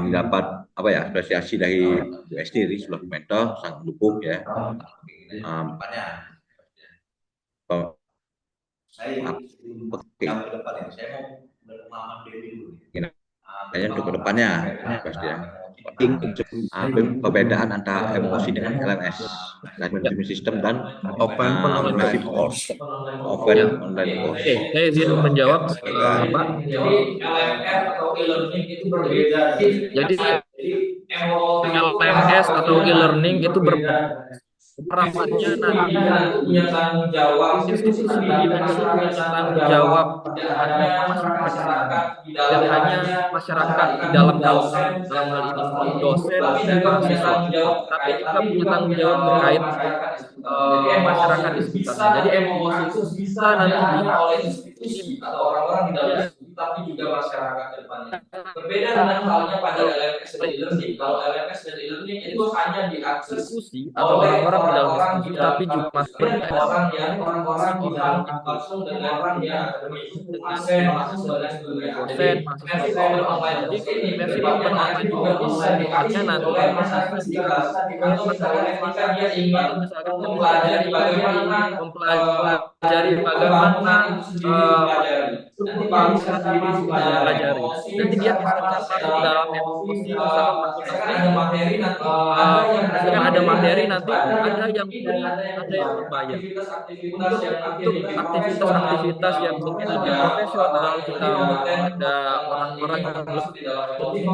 mendapat apresiasi dari USD dari seluruh mentor sangat mendukung ya. Untuk kedepannya pasti ya. Perbedaan antara MOOC dengan LMS, Management System dan Open Online Course. Saya izin menjawab Pak. Jadi LMS atau e-learning itu harapannya nanti institusi pendidikan itu punya tanggung jawab hanya masyarakat dan hanya masyarakat di dalam hal ini dosen dan mahasiswa, tapi juga punya tanggung jawab terkait masyarakat di sekitarnya. Jadi MOOC itu bisa nanti oleh institusi atau orang-orang di dalam institusi, tapi juga masyarakat ke depannya. Berbeda dengan halnya pada LMS dan e-learning. Kalau LMS dan e-learning itu hanya diakses institusi atau orang-orang di dalam institusi, tapi juga orang-orang di dalam langsung dengan orang yang dosen, mahasiswa dan sebagainya. Jadi prinsip open online juga bisa dipakai nanti misalkan ketika dia ingin mempelajari bagaimana pelajari. Nanti dia bisa masuk dalam MOOC, misalkan ada materi nanti ada yang free, ada yang berbayar. Untuk aktivitas yang mungkin lebih profesional, kita ada orang-orang yang lebih kompeten ini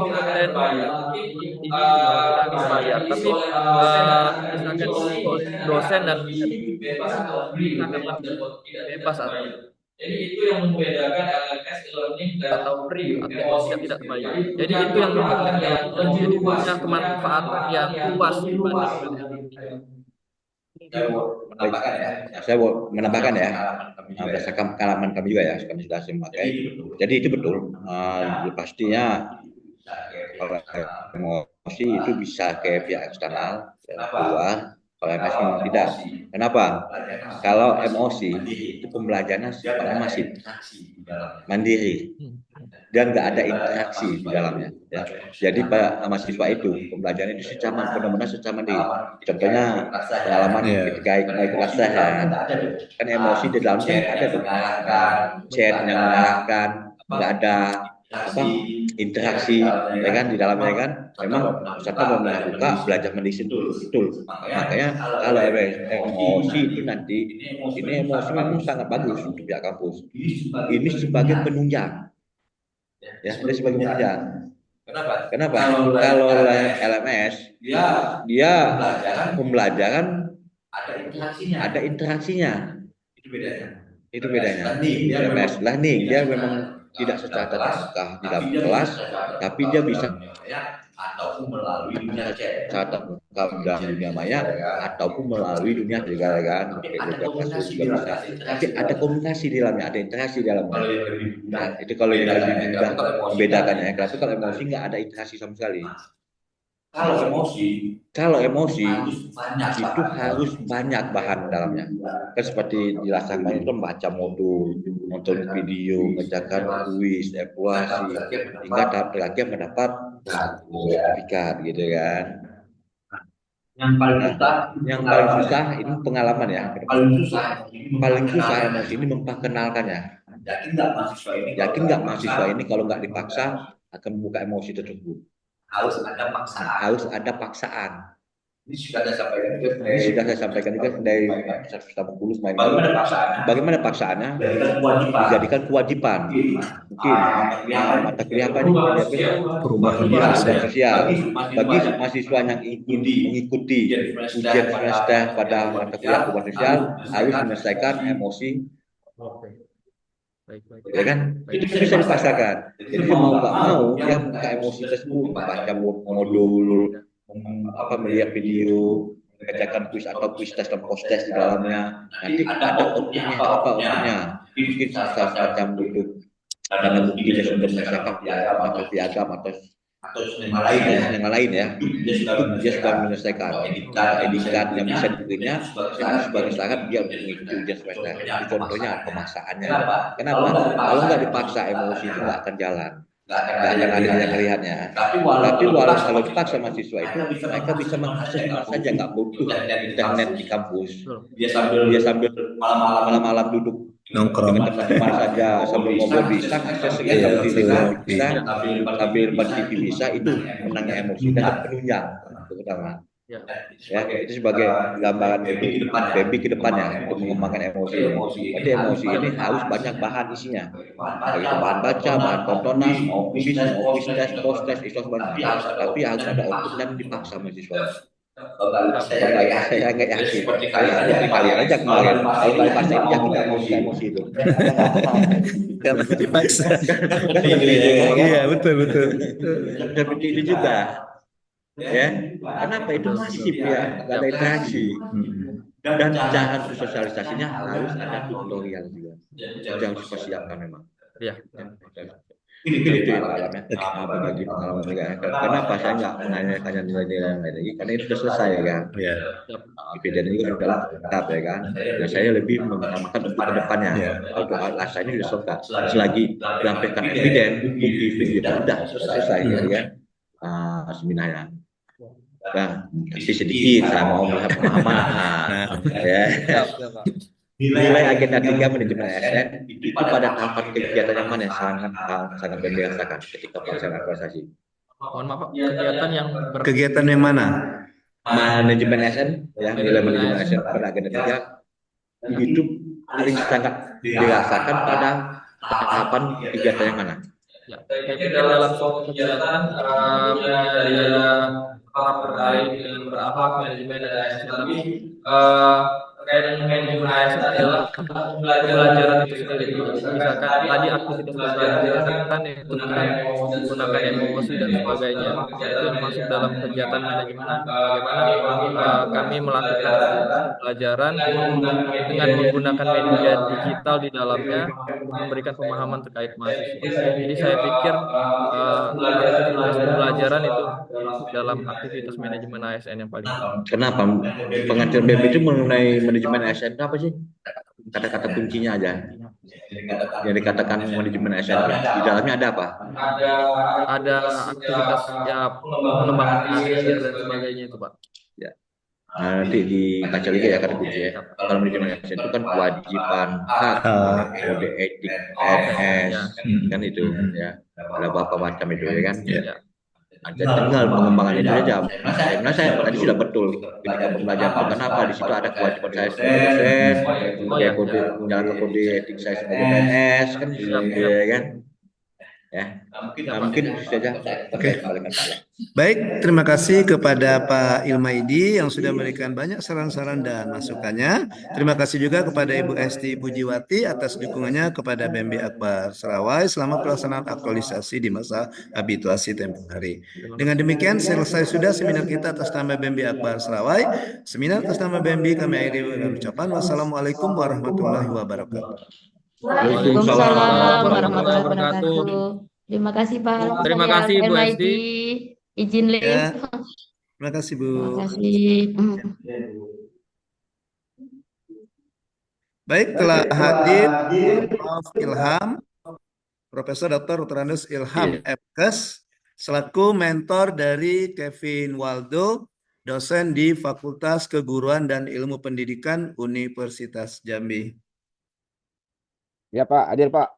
orang berbayar. Tapi misalkan oleh dosen dan bebas jadi itu yang membedakan LMS e-learning atau free atau tidak bayar. Jadi itu yang membedakan. Jadi punya kemanfaatan yang luas dibandingkan Saya mau menambahkan ya, berdasarkan pengalaman kami juga ya, kami sudah memakai. Jadi itu betul, pastinya kalau emosi itu bisa ke pihak eksternal, keluar. Kalau MS memang tidak. Kenapa? Kalau emosi itu pembelajarannya sifatnya masif, mandiri, dan nggak ada interaksi di dalamnya. Ya. Jadi mahasiswa itu pembelajaran itu benar-benar secara mandiri. Contohnya pengalaman ketika naik kelas saya, kan emosi di dalamnya ada tuh, chat yang mengarahkan, nggak ada interaksi ya kan di dalamnya kan. Memang peserta mau membuka belajar medicine betul. Makanya kalau emosi itu nanti ini emosi memang sangat bagus untuk pihak kampus. Ini sebagai penunjang, ya ini sebagai penunjang. Kenapa? Kalau LMS dia pembelajaran ada interaksinya. Itu bedanya. LMS learning dia memang tidak secara tatap muka di dalam kelas, tapi dia bisa ataupun melalui dunia tatap muka dalam dunia maya ataupun melalui dunia juga kan, kasus juga bisa. Tapi ada komunikasi di dalamnya, ada interaksi di dalamnya. Nah, itu kalau yang lebih mudah membedakannya. Tapi kalau emosi nggak ada interaksi sama sekali. Kalau emosi itu harus banyak bahan dalamnya. Kan seperti dilaksanakan itu membaca modul, nonton video, mengerjakan kuis, evaluasi, hingga tahap terakhir mendapat sertifikat gitu kan. Yang paling susah ini pengalaman ya. Paling susah emosi ini memperkenalkannya. Yakin nggak mahasiswa ini kalau nggak dipaksa akan membuka emosi tersebut? Harus ada paksaan. Ini sudah saya sampaikan juga dari 180 main. Bagaimana paksaannya? Dijadikan kewajiban. Mungkin mata kuliah apa nih? Perubahan sosial. Bagi mahasiswa yang ingin mengikuti ujian semester pada mata kuliah perubahan sosial harus menyelesaikan emosi. Ya kan, itu bisa dipaksakan. Jadi mau nggak mau dia buka emosi tersebut, baca modul, melihat video, mengerjakan kuis atau kuis tes dan post tes di dalamnya. Nanti ada outputnya, mungkin semacam duduk karena mungkin dia sudah menyelesaikan piagam atau yang lain ya, dia sudah menyelesaikan edikan yang bisa diberinya sebagai syarat dia untuk mengikuti ujian semester. Itu contohnya pemaksaannya. Kenapa? Kalau nggak dipaksa emosi itu nggak akan jalan, nggak akan ada yang melihatnya. Tapi walau kalau dipaksa mahasiswa itu mereka bisa mengakses di mana saja, nggak butuh internet di kampus. Dia sambil malam-malam duduk nongkrong dengan teman-teman saja, sambil ngobrol bisa, akses segala bisa, sambil ber-TV bisa. Itu menangnya emosi dan penunjang terutama. Ya, itu sebagai gambaran Baby ke depannya untuk mengembangkan emosi. Jadi emosi ini harus banyak bahan isinya, begitu bahan baca, bahan tontonan, office test, post test, itu sebenarnya. Tapi harus ada output dan dipaksa mahasiswa. Saya nggak yakin. Kalian aja kemarin kalau nggak dipaksa ini jangan nggak emosi itu. Karena dipaksa. Iya betul. Seperti itu juga. Ya, kenapa itu masif ya, nggak ada interaksi. Dan jangan sosialisasinya harus ada tutorial juga. Jangan dipersiapkan memang. Ya. Itu yang alamnya bagi pengalaman juga. Kenapa saya nggak menanyakan nilai-nilai yang lain lagi? Karena itu sudah selesai kan. Dividen itu sudah lengkap ya kan. Dan saya lebih mengutamakan untuk kedepannya. Untuk alasan ini sudah selesai. Selagi menyampaikan dividen, bukti sudah selesai gitu kan. Seminarnya. Nah, tapi sedikit saya mau melihat pemahaman. Ya. Nilai agenda 3 manajemen ASN itu pada tahapan kegiatan yang mana yang sangat membiasakan ketika pelaksanaan organisasi. Mohon maaf Pak, kegiatan yang mana? Manajemen ASN, ya nilai manajemen ASN pada agenda 3 itu paling sangat dirasakan pada tahapan kegiatan yang mana? Ya, jadi dalam suatu kegiatan terkait dengan berakhlak manajemen dan ASN, tapi terkait dengan manajemen ASN adalah pembelajaran itu sendiri. Misalkan tadi aktivitas pembelajaran itu menggunakan emosi dan sebagainya, itu masuk dalam kegiatan manajemen. Bagaimana kami melakukan pembelajaran dengan menggunakan media digital di dalamnya, memberikan pemahaman terkait mahasiswa. Jadi saya pikir aktivitas pembelajaran itu masuk dalam aktivitas manajemen ASN yang paling penting. Kenapa pengajaran BEM itu mengenai manajemen ASN itu apa sih? Kata-kata kuncinya aja. Yang dikatakan manajemen ASN itu di dalamnya ada apa? Ada aktivitas ya pengembangan karir dan sebagainya itu Pak. Ya. Nah, nanti dibaca lagi ya kata kunci ya. Kalau manajemen ASN itu kan kewajiban, hak, kode etik, PNS, kan itu ya. Ada beberapa macam itu ya kan. Ya. Ada tinggal pengembangan itu aja. Saya tadi sudah betul ketika pembelajaran itu kenapa di situ ada kewajiban saya sebagai dosen, ya kode menjalankan kode etik saya sebagai PNS kan, ya kan. Ya, mungkin saja. Oke. Baik, terima kasih kepada Pak Ilmaidi yang sudah memberikan banyak saran-saran dan masukannya. Terima kasih juga kepada Ibu Esti Pujiwati atas dukungannya kepada BMB Akbar Serawai selama pelaksanaan aktualisasi di masa habituasi tempoh hari. Dengan demikian selesai sudah seminar kita atas nama BMB Akbar Serawai. Seminar atas nama BMB kami akhiri dengan ucapan wassalamualaikum warahmatullahi wabarakatuh. Waalaikumsalam warahmatullahi wabarakatuh. Terima kasih Pak. Terima kasih Bu Esti. Izin live. Ya. Terima kasih Bu. Terima kasih. Baik, telah hadir Prof. Ilham, Profesor Dr. Rutranus Ilham Epkes, selaku mentor dari Kevin Waldo, dosen di Fakultas Keguruan dan Ilmu Pendidikan Universitas Jambi. Ya Pak, hadir Pak.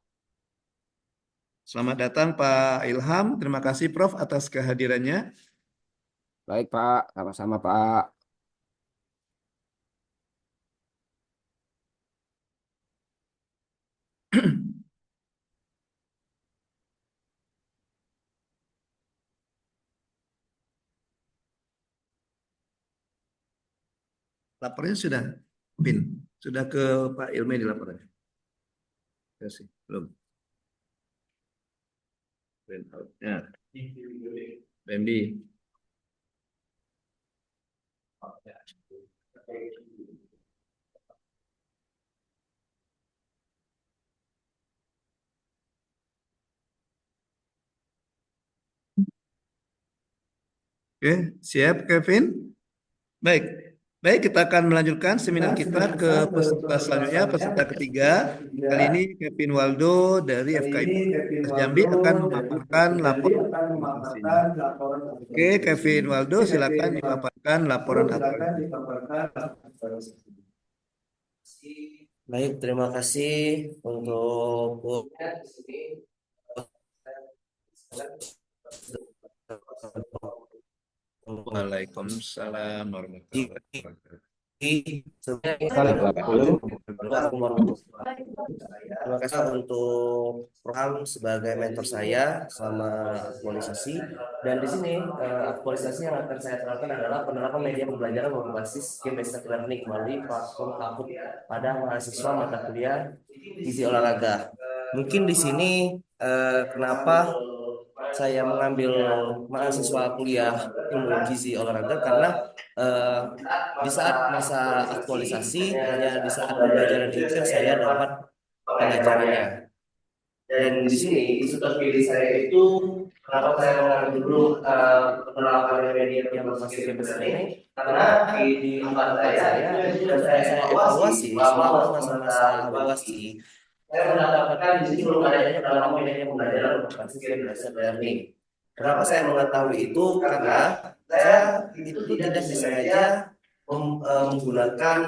Selamat datang Pak Ilham. Terima kasih Prof atas kehadirannya. Baik Pak, sama-sama Pak. Laporannya sudah, Pin. Sudah ke Pak Ilmi di laporannya. Ya sih, belum. Print out-nya. Bambi. Oke, siap Kevin? Baik. Baik, kita akan melanjutkan seminar kita ke peserta selanjutnya, peserta ketiga. Kali ini Kevin Waldo dari FKIP Jambi akan memaparkan laporan aktualisasinya. Oke, Kevin Waldo silakan dipaparkan laporan aktualisasi. Baik, terima kasih untuk Waalaikumsalam warahmatullahi wabarakatuh. Terima kasih untuk program sebagai mentor saya selama aktualisasi. Dan di sini aktualisasi yang akan saya terapkan adalah penerapan media pembelajaran berbasis game-based learning melalui platform Kahoot pada mahasiswa mata kuliah gizi olahraga. Mungkin di sini kenapa saya mengambil mahasiswa kuliah ilmu gizi olahraga karena di saat masa aktualisasi hanya di saat pembelajaran itu saya dapat pengajarannya. Dan di sini seperti di saya itu kenapa saya mengambil dulu penerapan media yang berbasis game ini karena di tempat saya itu saya evaluasi selama masa-masa evaluasi saya mendapatkan di sini belum adanya penerapan media pembelajaran berbasis game-based learning. Kenapa saya mengetahui itu? Karena saya itu tidak disengaja menggunakan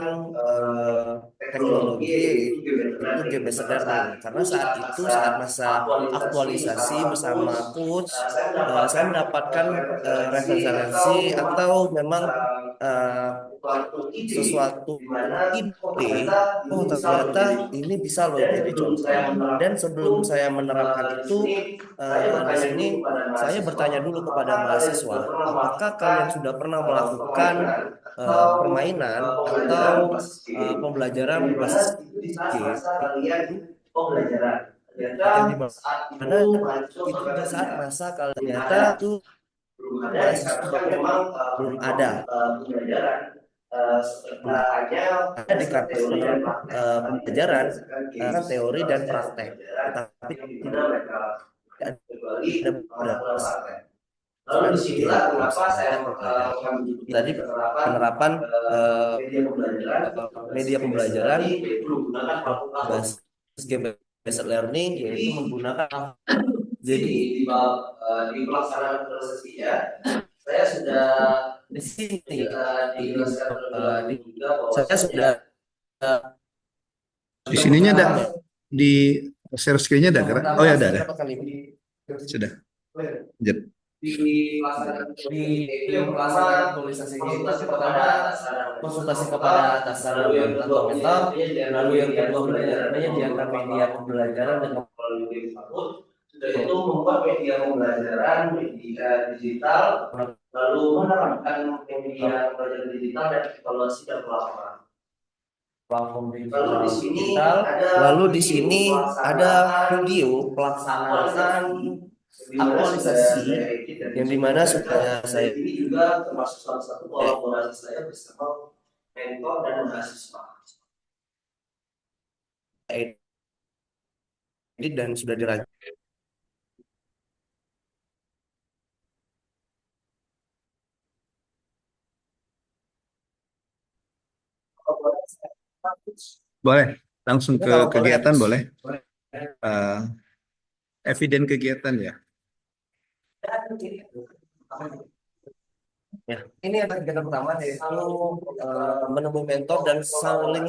teknologi itu game-based learning. Karena saat itu saat masa aktualisasi bersama coach, saya mendapatkan referensi atau memang sesuatu ide, oh ternyata ini bisa loh jadi contoh. Dan sebelum saya menerapkan itu di sini saya bertanya dulu kepada mahasiswa, apakah kalian sudah pernah melakukan permainan atau pembelajaran berbasis game yang di mana itu pada saat masa kalau ternyata itu mahasiswa memang belum ada ada di kampus pembelajaran teori dan praktek, tetapi tidak ada Lalu disinilah kenapa saya tadi penerapan media pembelajaran berbasis game based learning, yaitu menggunakan. Jadi di pelaksanaan prosesnya saya sudah di sini saya sudah Di sininya ada di share screen-nya ada gerak. Oh ya ada. Sudah. Lanjut. Di pelaksanaan aktualisasinya itu pertama konsultasi kepada atasan atau mentor, lalu yang kedua pembelajarannya diangkat media pembelajaran dan sudah itu membuat media pembelajaran media digital, lalu menerapkan media pembelajaran digital dan evaluasi dan pelaporan. Lalu di sini ada video pelaksanaan aktualisasi yang dimana supaya saya ini juga termasuk salah satu kolaborasi saya bersama mentor dan mahasiswa. Ini dan sudah dirancang. Boleh langsung ke kegiatan boleh. Eviden kegiatan ya. Ya, ini adalah kegiatan pertama yaitu menemui mentor dan saling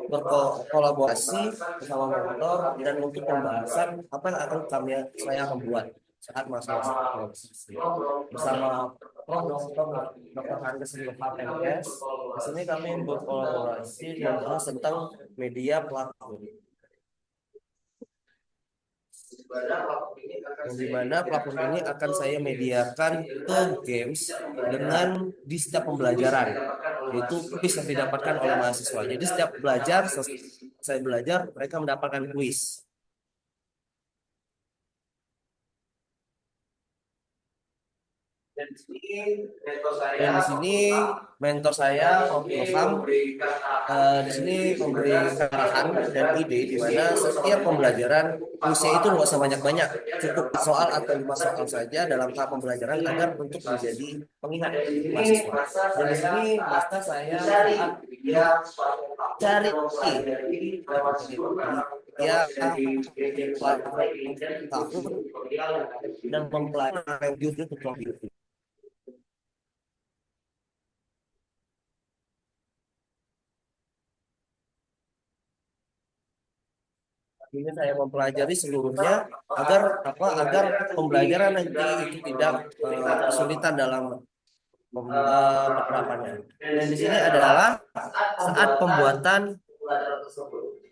berkolaborasi bersama mentor dan untuk pembahasan apa yang akan saya akan buat saat masa-masa bersama Prof. Dr. Handes Silva MKes. Di sini kami berkolaborasi membahas tentang media platform. Di mana platform ini akan saya mediakan ke games dengan di setiap pembelajaran, yaitu kuis yang didapatkan oleh mahasiswa. Jadi setiap belajar, saya belajar, mereka mendapatkan kuis. Dan di sini mentor saya Prof. Ilham di sini memberi arahan dan ide di mana setiap pembelajaran kuisnya itu nggak usah banyak-banyak, cukup soal atau 5 soal saja dalam tahap pembelajaran agar untuk menjadi pengingat mahasiswa. Dan di sini masa saya cari ya tahun dan mempelajari YouTube tutorial. Ini saya mempelajari seluruhnya agar pembelajaran nanti itu tidak kesulitan dalam penerapannya. Dan di sini adalah saat pembuatan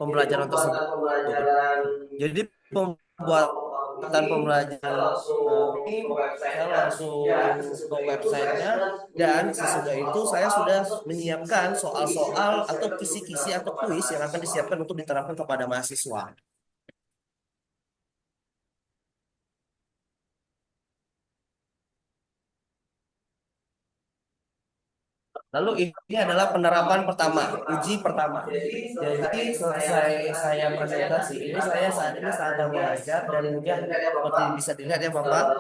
pembelajaran tersebut. Jadi pembuatan pembelajaran ini saya langsung ke websitenya dan sesudah itu saya sudah menyiapkan soal-soal atau kisi-kisi atau kuis yang akan disiapkan untuk diterapkan kepada mahasiswa. Lalu ini adalah penerapan pertama, uji pertama. Jadi selesai saya presentasi, ini saya saat ini sedang mengajar dan kemudian seperti bisa dilihat ya Bapak,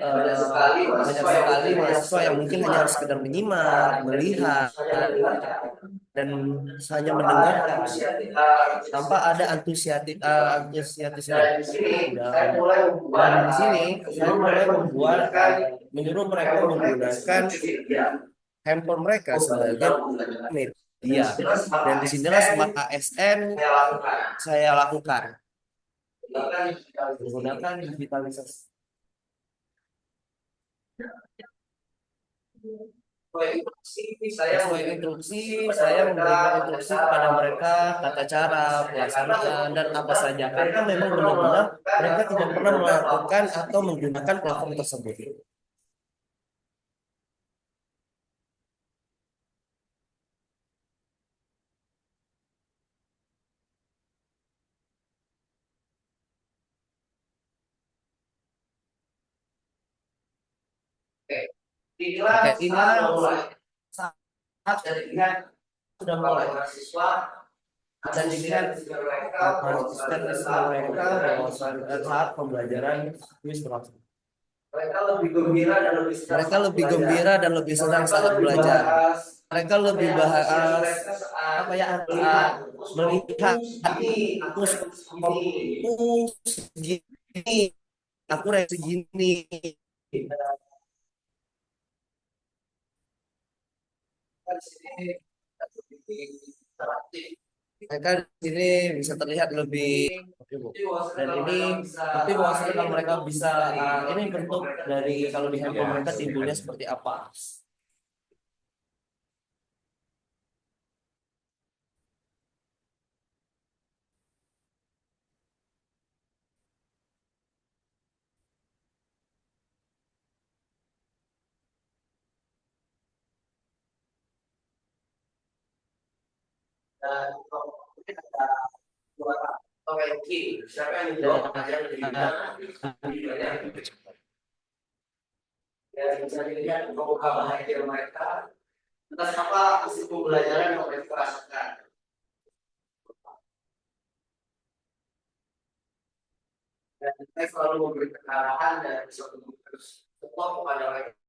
banyak sekali mahasiswa yang mungkin hanya harus sekedar menyimak, melihat, dan hanya mendengar tanpa ada antusiasme. Dan di sini saya mulai menyuruh mereka menggunakan handphone mereka sebagai media, dan disinilah Smart ASN saya lakukan menggunakan digitalisasi. Sesuai instruksi, saya memberikan instruksi kepada mereka tata cara pelaksanaan dan apa saja, karena memang benar-benar mereka tidak pernah melakukan atau menggunakan platform tersebut. Inilah saat dilihat sudah mulai mahasiswa dan dilihat mahasiswa mereka saat pembelajaran kuis berlangsung. Mereka lebih gembira dan lebih senang saat belajar. Mereka lebih bahas apa ya melihat aku segini, aku segini. Mereka di sini bisa terlihat lebih dan ini tapi bahwasanya kalau mereka bisa ini bentuk dari kalau di handphone mereka timbulnya seperti apa. Dan mungkin ada dua ranking. Siapa yang menjawab pertanyaan lebih banyak? Ya, bisa dilihat membuka bahagia mereka atas apa hasil pembelajaran yang mereka rasakan. Dan saya selalu memberi arahan dan bisa terus support kepada mereka.